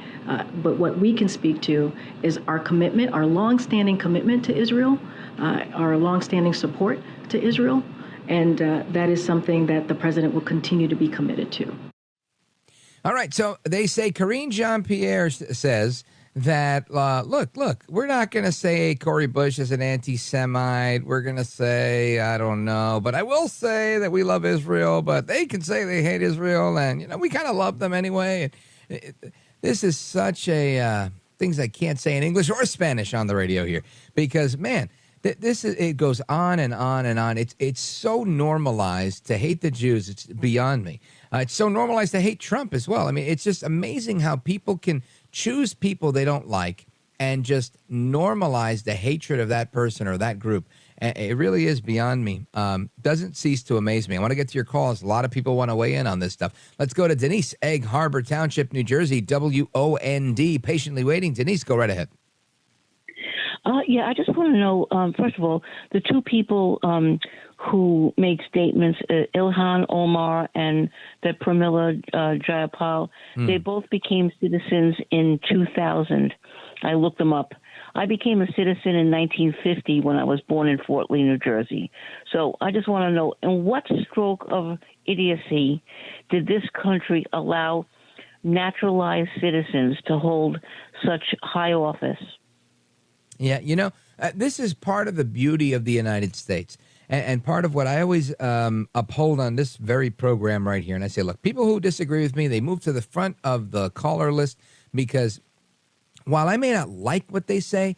Speaker 7: But what we can speak to is our commitment, our longstanding commitment to Israel, our longstanding support to Israel. And that is something that the president will continue to be committed to.
Speaker 2: All right. So they say Karine Jean-Pierre says that, look, we're not going to say Cori Bush is an anti-Semite. We're going to say, I don't know, but I will say that we love Israel, but they can say they hate Israel, and, we kind of love them anyway. This is such a things I can't say in English or Spanish on the radio here because, man, It goes on and on and on. It's so normalized to hate the Jews. It's beyond me. It's so normalized to hate Trump as well. I mean, it's just amazing how people can choose people they don't like and just normalize the hatred of that person or that group. And it really is beyond me. Doesn't cease to amaze me. I want to get to your calls. A lot of people want to weigh in on this stuff. Let's go to Denise, Egg Harbor Township, New Jersey, WOND. Patiently waiting. Denise, go right ahead.
Speaker 19: Yeah, I just want to know, first of all, the two people who make statements, Ilhan Omar and the Pramila Jayapal, they both became citizens in 2000. I looked them up. I became a citizen in 1950 when I was born in Fort Lee, New Jersey. So I just want to know, in what stroke of idiocy did this country allow naturalized citizens to hold such high office?
Speaker 2: Yeah, this is part of the beauty of the United States. And part of what I always uphold on this very program right here. And I say, look, people who disagree with me, they move to the front of the caller list because while I may not like what they say,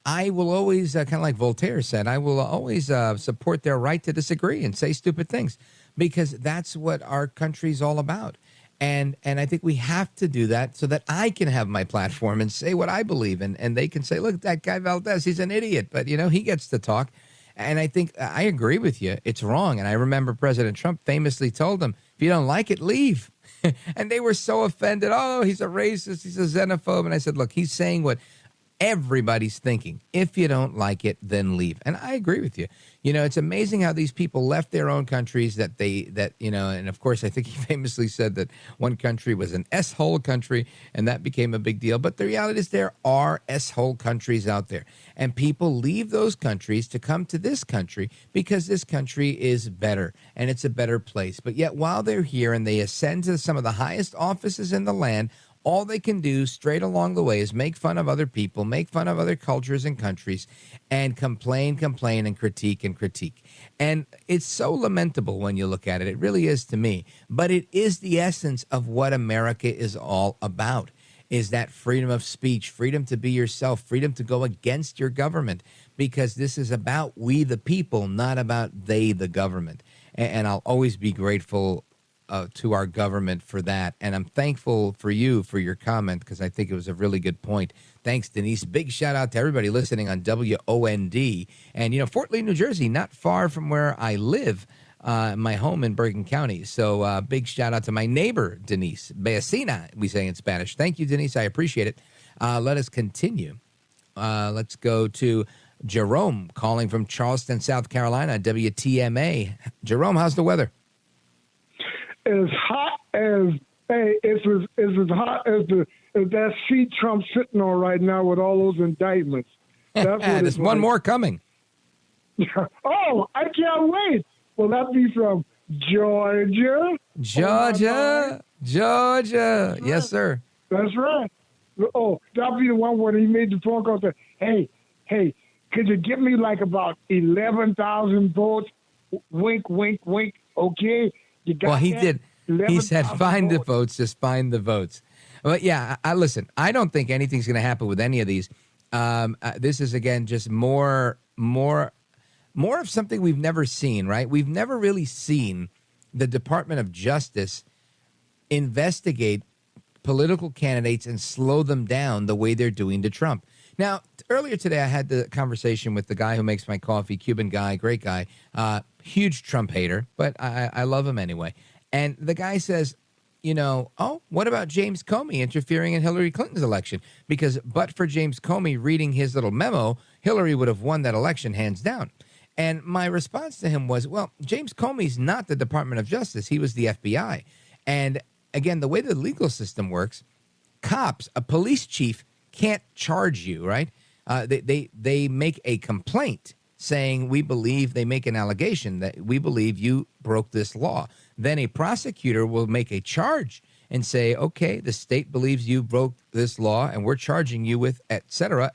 Speaker 2: I will always, kind of like Voltaire said, I will always support their right to disagree and say stupid things because that's what our country's all about. And I think we have to do that so that I can have my platform and say what I believe in. And they can say, look, that guy Valdez, he's an idiot, but, he gets to talk. And I think I agree with you. It's wrong. And I remember President Trump famously told them, if you don't like it, leave. And they were so offended. Oh, he's a racist. He's a xenophobe. And I said, look, he's saying what everybody's thinking. If you don't like it, then leave. And I agree with you. It's amazing how these people left their own countries and of course, I think he famously said that one country was an S-hole country and that became a big deal. But the reality is there are S-hole countries out there and people leave those countries to come to this country because this country is better and it's a better place. But yet while they're here and they ascend to some of the highest offices in the land, all they can do straight along the way is make fun of other people, make fun of other cultures and countries, and complain, and critique. And it's so lamentable when you look at it. It really is to me. But it is the essence of what America is all about, is that freedom of speech, freedom to be yourself, freedom to go against your government, because this is about we the people, not about they the government. And I'll always be grateful to our government for that. And I'm thankful for you for your comment because I think it was a really good point. Thanks, Denise. Big shout out to everybody listening on WOND. And, Fort Lee, New Jersey, not far from where I live, my home in Bergen County. So big shout out to my neighbor, Denise. Vecina, we say in Spanish. Thank you, Denise. I appreciate it. Let us continue. Let's go to Jerome calling from Charleston, South Carolina, WTMA. Jerome, how's the weather?
Speaker 20: As hot as it's as hot as that seat Trump's sitting on right now with all those indictments. That's what
Speaker 2: there's one more coming.
Speaker 20: Oh, I can't wait. Will that be from Georgia?
Speaker 2: Georgia. Yes, sir.
Speaker 20: That's right. Oh, that'll be the one where he made the phone call. Said, hey, could you give me like about 11,000 votes? Wink, wink, wink. Okay.
Speaker 2: Well, he did. He said, find the votes, just find the votes. But yeah, I listen, I don't think anything's going to happen with any of these. This is, again, just more of something we've never seen, right? We've never really seen the Department of Justice investigate political candidates and slow them down the way they're doing to Trump. Now, earlier today, I had the conversation with the guy who makes my coffee, Cuban guy, great guy, huge Trump hater, but I love him anyway. And the guy says, what about James Comey interfering in Hillary Clinton's election? Because but for James Comey reading his little memo, Hillary would have won that election hands down. And my response to him was, well, James Comey's not the Department of Justice. He was the FBI. And again, the way the legal system works, cops, a police chief can't charge you, right? They make a complaint saying they make an allegation that we believe you broke this law. Then a prosecutor will make a charge and say, okay, the state believes you broke this law and we're charging you with et cetera,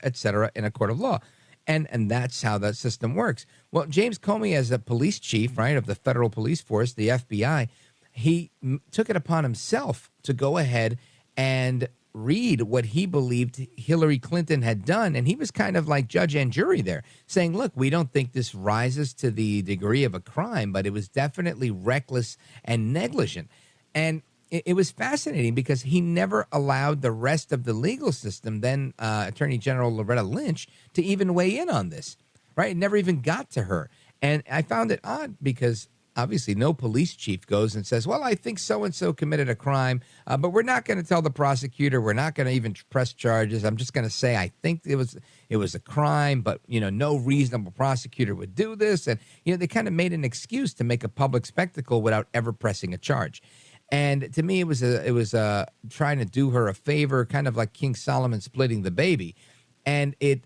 Speaker 2: in a court of law. And that's how that system works. Well, James Comey, as a police chief, right, of the federal police force, the FBI, he took it upon himself to go ahead and read what he believed Hillary Clinton had done. And he was kind of like judge and jury there, saying, look, we don't think this rises to the degree of a crime, but it was definitely reckless and negligent. And it was fascinating because he never allowed the rest of the legal system, then Attorney General Loretta Lynch, to even weigh in on this, right? It never even got to her. And I found it odd because obviously no police chief goes and says, well, I think so-and-so committed a crime, but we're not going to tell the prosecutor. We're not going to even press charges. I'm just going to say I think it was a crime, but, no reasonable prosecutor would do this. And, they kind of made an excuse to make a public spectacle without ever pressing a charge. And to me, it was trying to do her a favor, kind of like King Solomon splitting the baby. And it,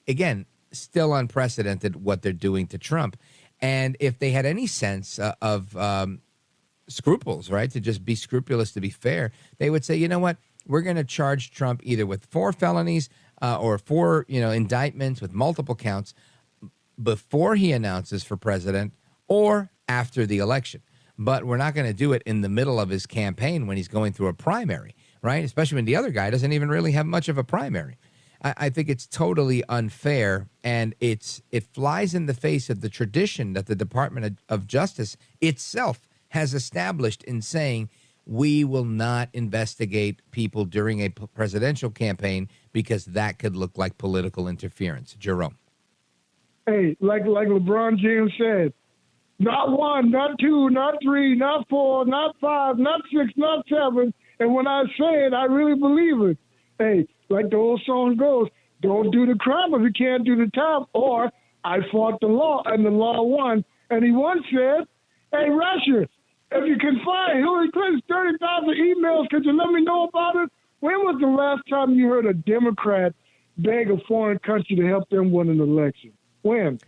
Speaker 2: again, still unprecedented what they're doing to Trump. And if they had any sense of scruples, right, to just be scrupulous, to be fair, they would say, you know what, we're going to charge Trump either with 4 felonies or 4, indictments with multiple counts before he announces for president or after the election. But we're not going to do it in the middle of his campaign when he's going through a primary, right, especially when the other guy doesn't even really have much of a primary. I think it's totally unfair, and it flies in the face of the tradition that the Department of Justice itself has established in saying we will not investigate people during a presidential campaign because that could look like political interference. Jerome.
Speaker 20: Hey, like LeBron James said, not 1, not 2, not 3, not 4, not 5, not 6, not 7. And when I say it, I really believe it. Hey, like the old song goes, don't do the crime if you can't do the time, or I fought the law and the law won. And he once said, hey, Russia, if you can find Hillary Clinton's 30,000 emails, could you let me know about it? When was the last time you heard a Democrat beg a foreign country to help them win an election? When?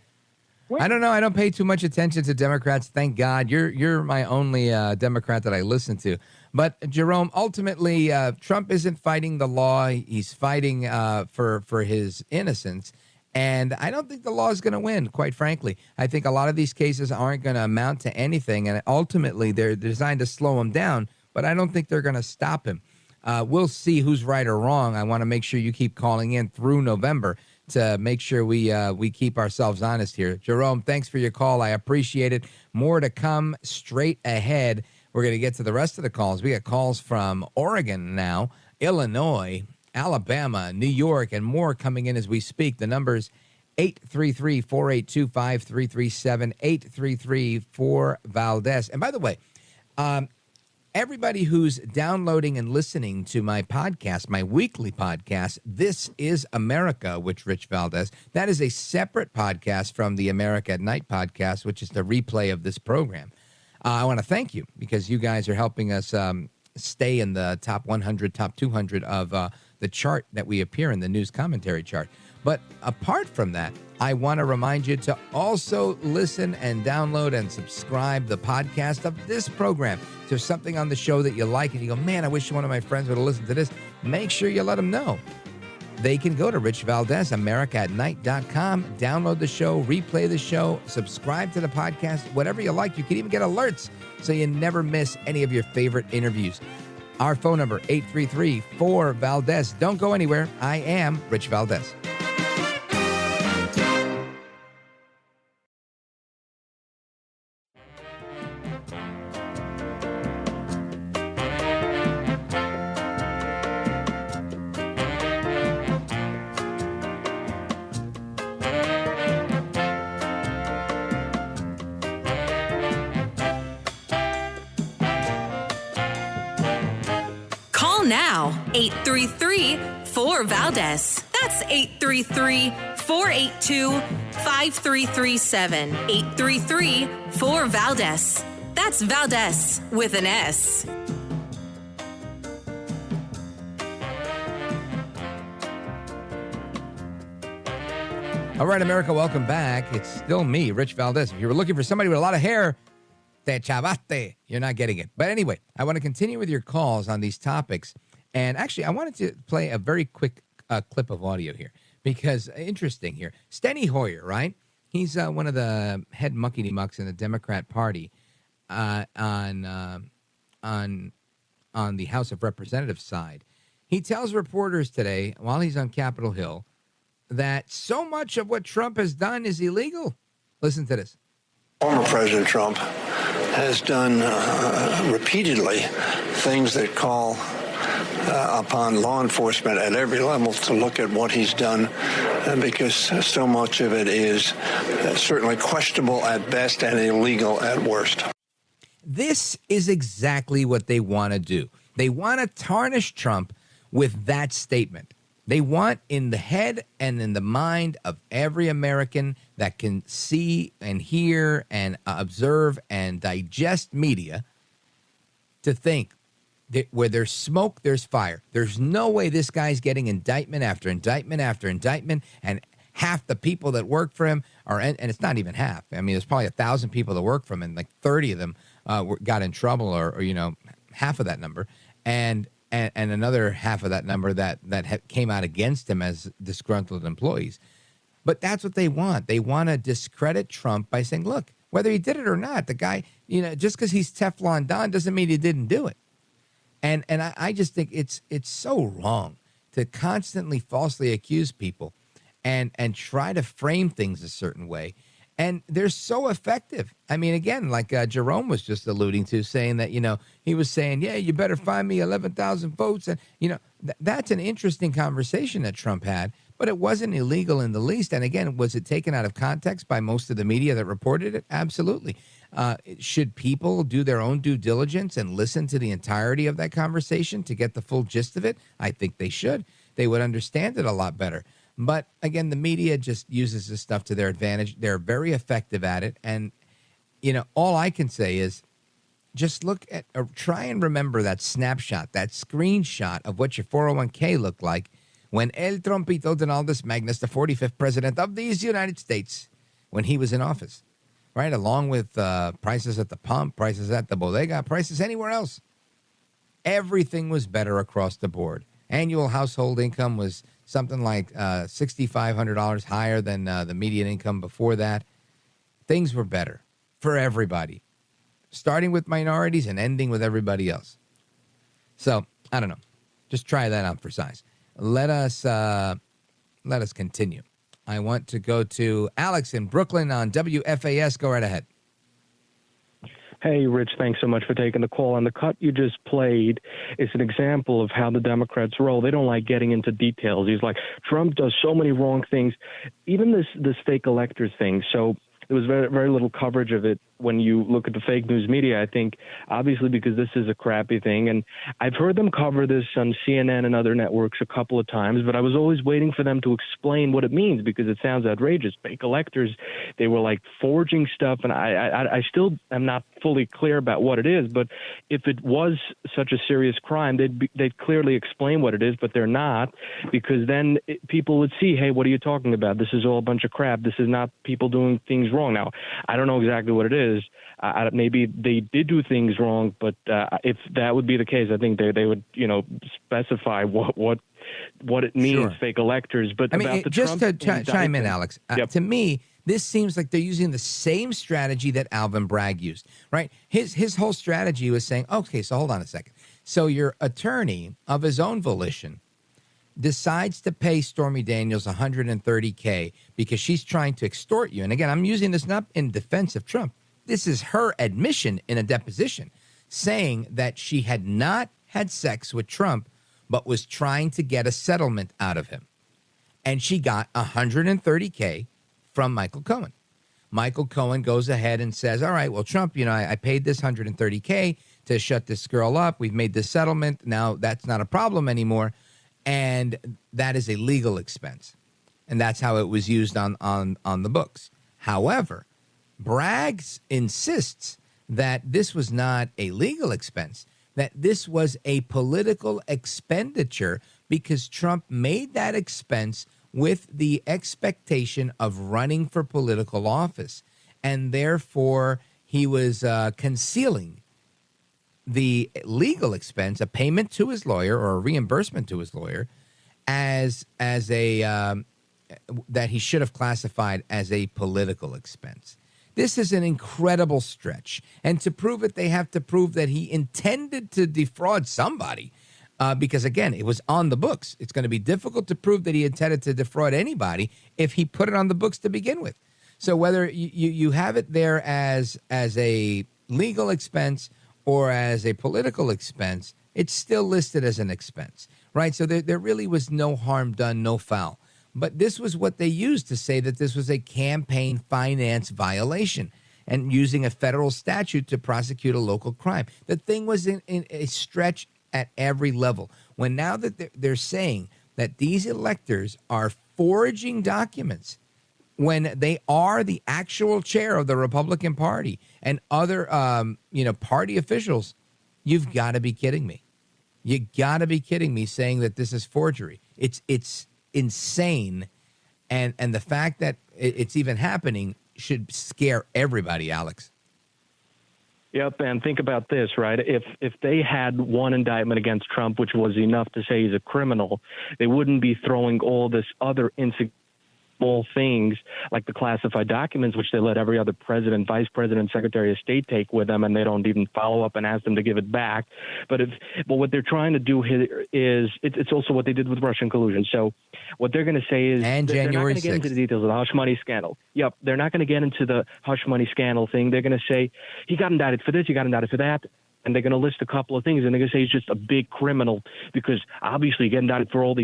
Speaker 2: I don't know. I don't pay too much attention to Democrats. Thank God. You're my only Democrat that I listen to. But, Jerome, ultimately, Trump isn't fighting the law. He's fighting for his innocence. And I don't think the law is going to win, quite frankly. I think a lot of these cases aren't going to amount to anything. And ultimately, they're designed to slow him down. But I don't think they're going to stop him. We'll see who's right or wrong. I want to make sure you keep calling in through November to make sure we keep ourselves honest here. Jerome, thanks for your call. I appreciate it. More to come straight ahead. We're going to get to the rest of the calls. We got calls from Oregon now, Illinois, Alabama, New York, and more coming in as we speak. The number's 833-482-5337, 833-4-VALDEZ. And by the way, everybody who's downloading and listening to my podcast, my weekly podcast, This is America with Rich Valdez, that is a separate podcast from the America at Night podcast, which is the replay of this program. I want to thank you because you guys are helping us stay in the top 100, top 200 of the chart that we appear in, the news commentary chart. But apart from that, I want to remind you to also listen and download and subscribe the podcast of this program. If there's something on the show that you like and you go, man, I wish one of my friends would have listened to this, make sure you let them know. They can go to Rich Valdez, AmericaAtNight.com, download the show, replay the show, subscribe to the podcast, whatever you like. You can even get alerts so you never miss any of your favorite interviews. Our phone number, 833-4-VALDEZ. Don't go anywhere. I am Rich Valdez.
Speaker 1: Now, 833-4-VALDEZ. That's 833-482-5337. 833-4-VALDEZ. That's Valdez with an S.
Speaker 2: All right, America, welcome back. It's still me, Rich Valdez. If you were looking for somebody with a lot of hair, te chavaste, you're not getting it. But anyway, I want to continue with your calls on these topics. And actually, I wanted to play a very quick clip of audio here because interesting here. Steny Hoyer, right? He's one of the head muckety-mucks in the Democrat Party on the House of Representatives side. He tells reporters today, while he's on Capitol Hill, that so much of what Trump has done is illegal. Listen to this.
Speaker 3: Former President Trump has done repeatedly things that call upon law enforcement at every level to look at what he's done, because so much of it is certainly questionable at best and illegal at worst.
Speaker 2: This is exactly what they want to do. They want to tarnish Trump with that statement. They want in the head and in the mind of every American that can see and hear and observe and digest media to think that where there's smoke, there's fire. There's no way this guy's getting indictment after indictment after indictment, and half the people that work for him are, and it's not even half. I mean, there's probably 1,000 people that work for him, and like 30 of them got in trouble, or half of that number, and another half of that number that came out against him as disgruntled employees. But that's what they want. They want to discredit Trump by saying, look, whether he did it or not, the guy, just because he's Teflon Don doesn't mean he didn't do it. And I just think it's so wrong to constantly falsely accuse people and try to frame things a certain way. And they're so effective. I mean, again, like Jerome was just alluding to, saying that, he was saying, yeah, you better find me 11,000 votes. And, that's an interesting conversation that Trump had, but it wasn't illegal in the least. And again, was it taken out of context by most of the media that reported it? Absolutely. Should people do their own due diligence and listen to the entirety of that conversation to get the full gist of it? I think they should. They would understand it a lot better. But again, the media just uses this stuff to their advantage. They're very effective at it. And, all I can say is just look at, or try and remember that snapshot, that screenshot of what your 401k looked like when El Trompito Donaldus Magnus, the 45th president of these United States, when he was in office, right? Along with prices at the pump, prices at the bodega, prices anywhere else. Everything was better across the board. Annual household income was something like $6,500 higher than the median income before that. Things were better for everybody, starting with minorities and ending with everybody else. So, I don't know. Just try that out for size. Let us continue. I want to go to Alex in Brooklyn on WFAS. Go right ahead.
Speaker 21: Hey, Rich, thanks so much for taking the call. And the cut you just played is an example of how the Democrats roll. They don't like getting into details. He's like, Trump does so many wrong things, even this fake electors thing. So there was very, very little coverage of it when you look at the fake news media, I think, obviously because this is a crappy thing. And I've heard them cover this on CNN and other networks a couple of times, but I was always waiting for them to explain what it means because it sounds outrageous. Fake electors, they were like forging stuff, and I still am not fully clear about what it is. But if it was such a serious crime, they'd clearly explain what it is, but they're not, because then people would see, hey, what are you talking about? This is all a bunch of crap. This is not people doing things wrong. Now, I don't know exactly what it is. Maybe they did do things wrong, but if that would be the case, I think they would, specify what it means, sure. Fake electors. But
Speaker 2: I mean,
Speaker 21: about the
Speaker 2: just
Speaker 21: Trump
Speaker 2: to chime in, Alex,
Speaker 21: yep.
Speaker 2: To me, this seems like they're using the same strategy that Alvin Bragg used, right? His whole strategy was saying, okay, so hold on a second. So your attorney of his own volition decides to pay Stormy Daniels $130K because she's trying to extort you. And again, I'm using this not in defense of Trump. This is her admission in a deposition saying that she had not had sex with Trump, but was trying to get a settlement out of him. And she got $130K from Michael Cohen. Michael Cohen goes ahead and says, all right, well, Trump, I paid this $130K to shut this girl up. We've made this settlement. Now that's not a problem anymore. And that is a legal expense. And that's how it was used on the books. However, Bragg insists that this was not a legal expense, that this was a political expenditure because Trump made that expense with the expectation of running for political office. And therefore, he was concealing the legal expense, a payment to his lawyer or a reimbursement to his lawyer, as a that he should have classified as a political expense. This is an incredible stretch. And to prove it, they have to prove that he intended to defraud somebody because, again, it was on the books. It's going to be difficult to prove that he intended to defraud anybody if he put it on the books to begin with. So whether you have it there as a legal expense or as a political expense, it's still listed as an expense, right? So there really was no harm done, no foul. But this was what they used to say that this was a campaign finance violation and using a federal statute to prosecute a local crime. The thing was in a stretch at every level. When now that they're saying that these electors are forging documents when they are the actual chair of the Republican Party and other, party officials, you've got to be kidding me. You got to be kidding me saying that this is forgery. It's insane. And the fact that it's even happening should scare everybody, Alex.
Speaker 21: Yep, and think about this, right? If they had one indictment against Trump, which was enough to say he's a criminal, they wouldn't be throwing all this other small things like the classified documents, which they let every other president, vice president, secretary of state take with them, and they don't even follow up and ask them to give it back. But what they're trying to do here is it's also what they did with Russian collusion. So what they're going to say is
Speaker 2: and
Speaker 21: they're not
Speaker 2: January
Speaker 21: going to get into the details of the hush money scandal. Yep, they're not going to get into the hush money scandal thing. They're going to say he got indicted for this, he got indicted for that. And they're going to list a couple of things, and they're going to say he's just a big criminal because obviously getting indicted for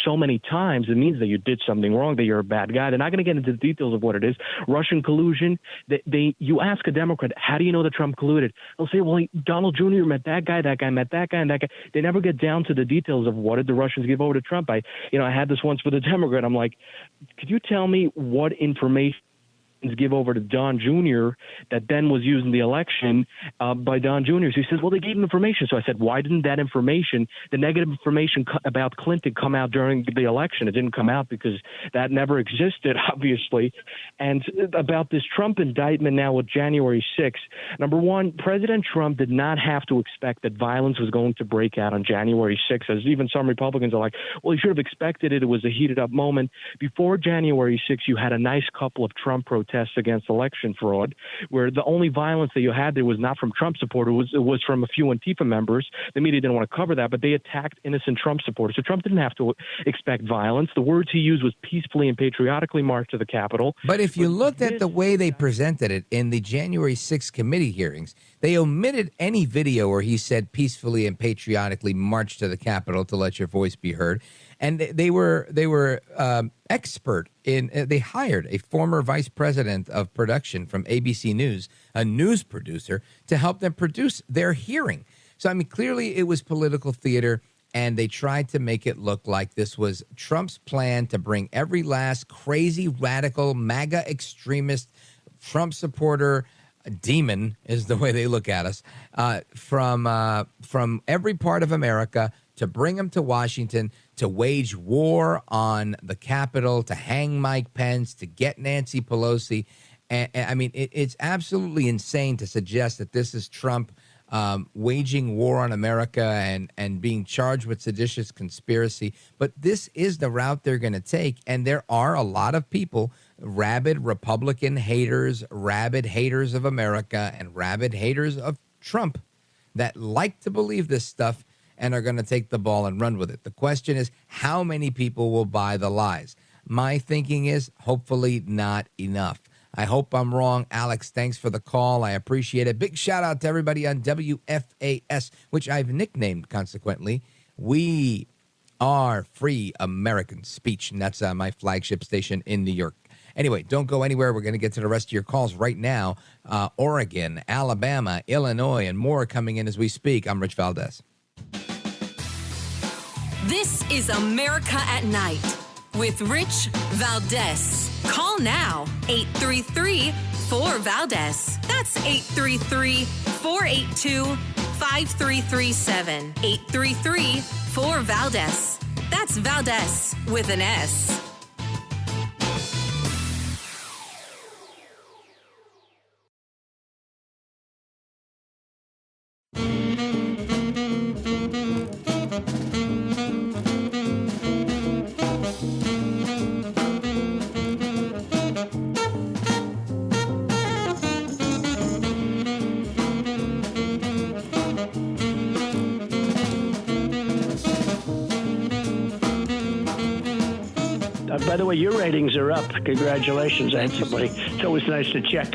Speaker 21: so many times, it means that you did something wrong, that you're a bad guy. They're not going to get into the details of what it is. Russian collusion, you ask a Democrat, how do you know that Trump colluded? They'll say, well, Donald Jr. met that guy met that guy, and that guy. They never get down to the details of what did the Russians give over to Trump. I had this once with a Democrat. I'm like, could you tell me what information give over to Don Jr. that then was used in the election by Don Jr. So he says, well, they gave him information. So I said, why didn't that information, the negative information about Clinton, come out during the election? It didn't come out because that never existed, obviously. And about this Trump indictment now with January 6th, number one, President Trump did not have to expect that violence was going to break out on January 6th, as even some Republicans are like, well, he should have expected it. It was a heated up moment. Before January 6th, you had a nice couple of Trump protests against election fraud, where the only violence that you had there was not from Trump supporters, it was from a few Antifa members. The media didn't want to cover that, but they attacked innocent Trump supporters. So Trump didn't have to expect violence. The words he used was peacefully and patriotically march to the Capitol.
Speaker 2: But if you looked at the way they presented it in the January 6th committee hearings, they omitted any video where he said peacefully and patriotically march to the Capitol to let your voice be heard. And they were expert in. They hired a former vice president of production from ABC News, a news producer, to help them produce their hearing. So I mean, clearly it was political theater, and they tried to make it look like this was Trump's plan to bring every last crazy, radical, MAGA extremist, Trump supporter. Demon is the way they look at us from every part of America to bring them to Washington to wage war on the Capitol, to hang Mike Pence, to get Nancy Pelosi. And I mean, it's absolutely insane to suggest that this is Trump waging war on America and being charged with seditious conspiracy. But this is the route they're going to take. And there are a lot of people, rabid Republican haters, rabid haters of America, and rabid haters of Trump that like to believe this stuff and are going to take the ball and run with it. The question is, how many people will buy the lies? My thinking is hopefully not enough. I hope I'm wrong. Alex, thanks for the call. I appreciate it. Big shout out to everybody on WFAS, which I've nicknamed, consequently, We Are Free American Speech. And that's my flagship station in New York. Anyway, don't go anywhere. We're going to get to the rest of your calls right now. Oregon, Alabama, Illinois, and more coming in as we speak. I'm Rich Valdez.
Speaker 1: This is America at Night with Rich Valdez. Call now, 833-4-VALDEZ. That's 833-482-5337. 833-4-VALDEZ. That's Valdez with an S.
Speaker 4: By the way, your ratings are up. Congratulations. I had somebody. It's always nice to check.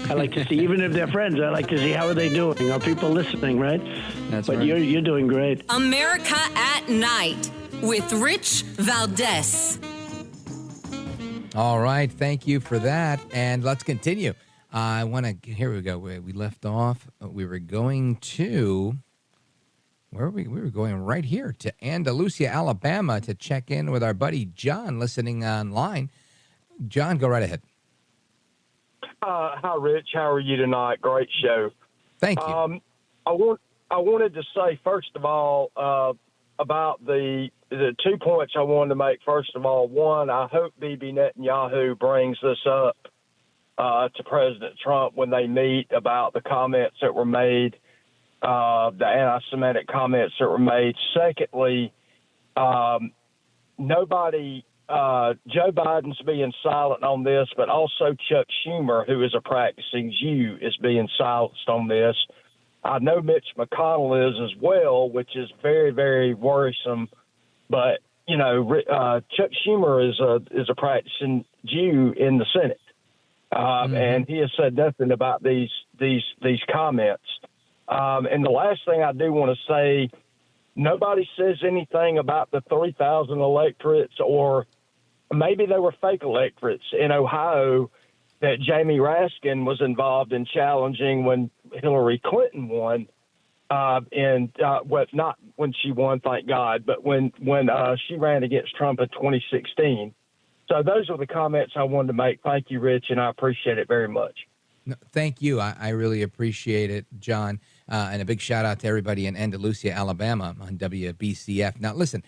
Speaker 4: I like to see, even if they're friends, I like to see how are they doing. Are people listening, right?
Speaker 2: That's
Speaker 4: but
Speaker 2: right.
Speaker 4: You're doing great.
Speaker 1: America at Night with Rich Valdez.
Speaker 2: All right. Thank you for that. And let's continue. I want to, here we go. We left off. We were going to, where were we? We were going right here to Andalusia, Alabama to check in with our buddy John listening online. John, go right ahead.
Speaker 22: Hi, Rich. How are you tonight? Great show.
Speaker 2: Thank you.
Speaker 22: I wanted to say, first of all, about the 2 points I wanted to make. First of all, one, I hope Bibi Netanyahu brings this up to President Trump when they meet about the comments that were made, the anti-Semitic comments that were made. Secondly, Joe Biden's being silent on this, but also Chuck Schumer, who is a practicing Jew, is being silenced on this. I know Mitch McConnell is as well, which is very, very worrisome. But, Chuck Schumer is a practicing Jew in the Senate. And he has said nothing about these comments. And the last thing I do want to say, nobody says anything about the 3,000 electorates, or maybe they were fake electorates in Ohio that Jamie Raskin was involved in challenging when Hillary Clinton won. Not when she won, thank God, but when she ran against Trump in 2016. So those are the comments I wanted to make. Thank you, Rich, and I appreciate it very much.
Speaker 2: No, thank you. I really appreciate it, John. And a big shout out to everybody in Andalusia, Alabama on WBCF. Now, listen,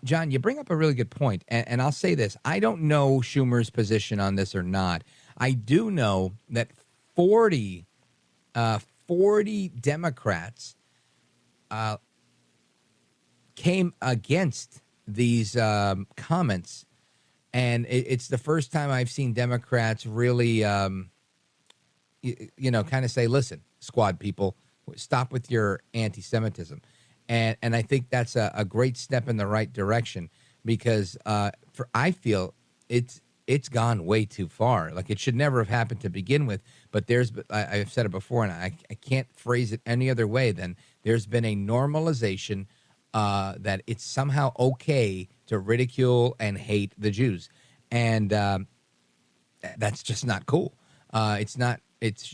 Speaker 2: John, you bring up a really good point. And I'll say this. I don't know Schumer's position on this or not. I do know that 40 Democrats came against these comments. And it's the first time I've seen Democrats really, kind of say, listen, squad people, stop with your anti-Semitism. And I think that's a great step in the right direction because I feel it's gone way too far. Like it should never have happened to begin with. But I've said it before, and I can't phrase it any other way than there's been a normalization that it's somehow okay to ridicule and hate the Jews. And that's just not cool. It's not.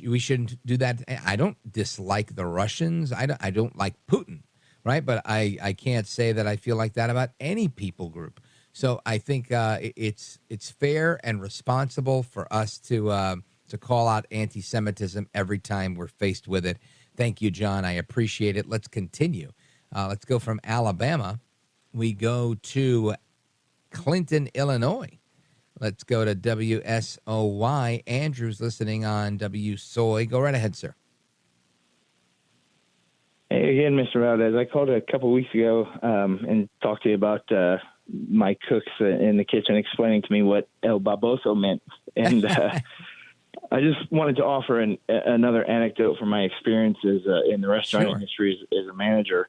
Speaker 2: We shouldn't do that. I don't dislike the Russians. I don't like Putin, right? But I can't say that I feel like that about any people group. So I think it's fair and responsible for us to call out anti-Semitism every time we're faced with it. Thank you, John. I appreciate it. Let's continue. Let's go from Alabama. We go to Clinton, Illinois. Let's go to WSOY. Andrew's listening on WSOY. Go right ahead, sir.
Speaker 23: Hey, again, Mr. Valdez. I called a couple weeks ago and talked to you about my cooks in the kitchen explaining to me what El Baboso meant. And I just wanted to offer another anecdote from my experiences in the restaurant industry as a manager.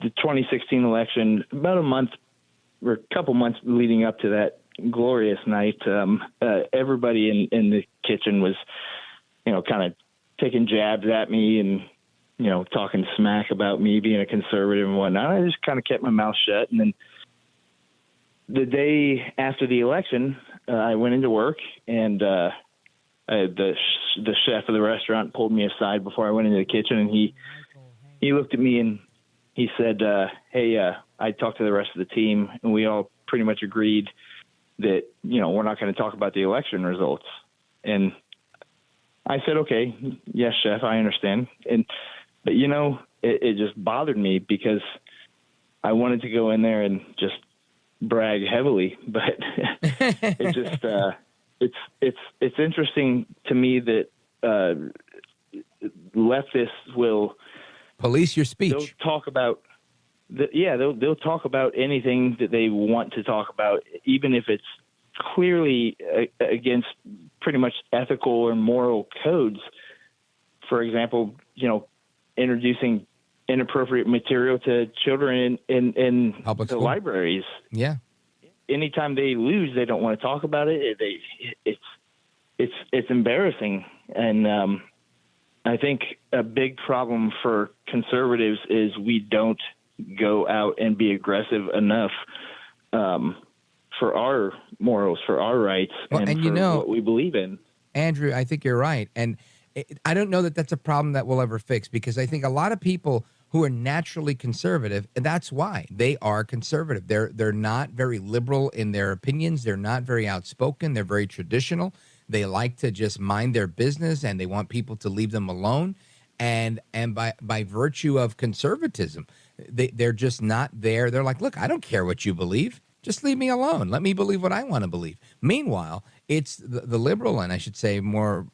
Speaker 23: The 2016 election, about a month or a couple months leading up to that glorious night, everybody in the kitchen was, kind of taking jabs at me and, talking smack about me being a conservative and whatnot. I just kind of kept my mouth shut. And then the day after the election, I went into work and the chef of the restaurant pulled me aside before I went into the kitchen, and he looked at me and he said, hey, I talked to the rest of the team, and we all pretty much agreed that, we're not going to talk about the election results. And I said, okay, yes, chef, I understand. But, it just bothered me because I wanted to go in there and just brag heavily, but it just, it's interesting to me that leftists will
Speaker 2: police your speech.
Speaker 23: They'll talk about, they'll talk about anything that they want to talk about, even if it's clearly against pretty much ethical or moral codes. For example, introducing inappropriate material to children in public libraries.
Speaker 2: Yeah.
Speaker 23: anytime they lose, they don't want to talk about it. It's embarrassing, and I think a big problem for conservatives is we don't go out and be aggressive enough for our morals, for our rights, and for what we believe in.
Speaker 2: Andrew, I think you're right. And I don't know that that's a problem that we'll ever fix, because I think a lot of people who are naturally conservative, and that's why they are conservative. They're not very liberal in their opinions. They're not very outspoken. They're very traditional. They like to just mind their business, and they want people to leave them alone. And by virtue of conservatism, they're just not there. They're like, look, I don't care what you believe. Just leave me alone. Let me believe what I want to believe. Meanwhile, it's the liberal, and I should say more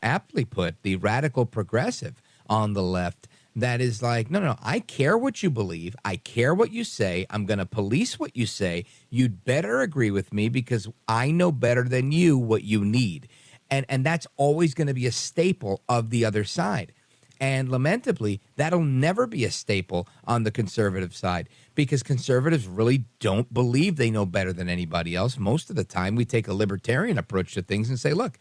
Speaker 2: aptly put, the radical progressive on the left that is like, no, I care what you believe. I care what you say. I'm going to police what you say. You'd better agree with me because I know better than you what you need. And that's always going to be a staple of the other side. And lamentably, that'll never be a staple on the conservative side, because conservatives really don't believe they know better than anybody else. Most of the time, we take a libertarian approach to things and say, look,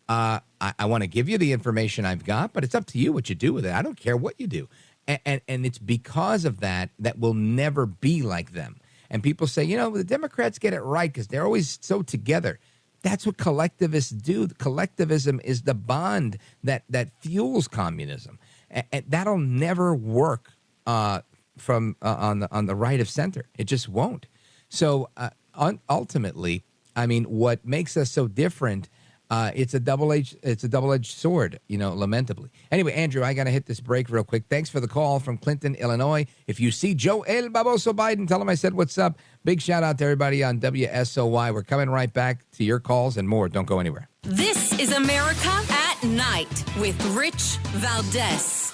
Speaker 2: I want to give you the information I've got, but it's up to you what you do with it. I don't care what you do. And it's because of that we'll never be like them. And people say, the Democrats get it right because they're always so together. That's what collectivists do. Collectivism is the bond that fuels communism. And that'll never work on the right of center. It just won't. So ultimately, I mean, what makes us so different, it's a double-edged sword, lamentably. Anyway, Andrew, I got to hit this break real quick. Thanks for the call from Clinton, Illinois. If you see Joe El Baboso Biden, tell him I said what's up. Big shout out to everybody on WSOY. We're coming right back to your calls and more. Don't go anywhere.
Speaker 1: This is America at Night with Rich Valdez.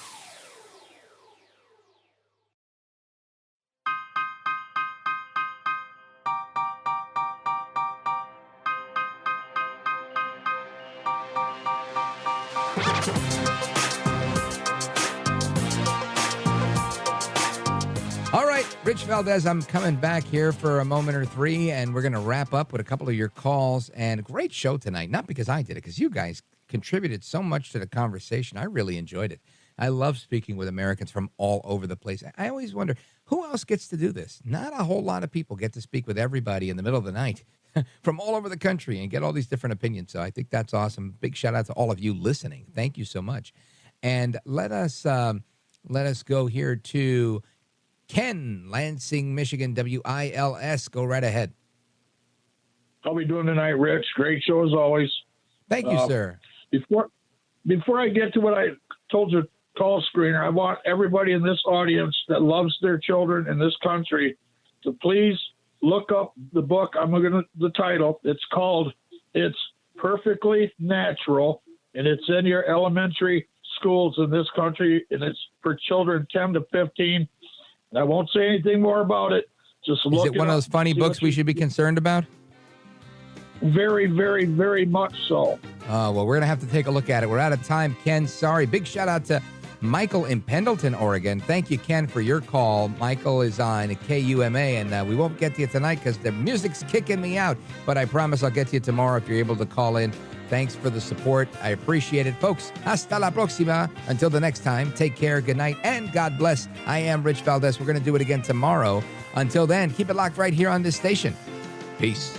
Speaker 2: All right, Rich Valdez, I'm coming back here for a moment or three, and we're going to wrap up with a couple of your calls. And a great show tonight, not because I did it, because you guys contributed so much to the conversation. I really enjoyed it. I love speaking with Americans from all over the place. I always wonder, who else gets to do this? Not a whole lot of people get to speak with everybody in the middle of the night from all over the country and get all these different opinions. So I think that's awesome. Big shout out to all of you listening. Thank you so much. And let us go here to Ken, Lansing, Michigan, WILS. Go right ahead.
Speaker 5: How are we doing tonight, Rich? Great show as always.
Speaker 2: Thank you, sir.
Speaker 5: Before I get to what I told your call screener, I want everybody in this audience that loves their children in this country to please look up the book. The title. It's called "It's Perfectly Natural," and it's in your elementary schools in this country, and it's for children 10 to 15. And I won't say anything more about it. Just look.
Speaker 2: Is it one of those funny books we should be concerned about?
Speaker 5: Very, very, very much so.
Speaker 2: Well, we're going to have to take a look at it. We're out of time, Ken. Sorry. Big shout out to Michael in Pendleton, Oregon. Thank you, Ken, for your call. Michael is on KUMA, and we won't get to you tonight because the music's kicking me out. But I promise I'll get to you tomorrow if you're able to call in. Thanks for the support. I appreciate it. Folks, hasta la próxima. Until the next time, take care, good night, and God bless. I am Rich Valdez. We're going to do it again tomorrow. Until then, keep it locked right here on this station. Peace.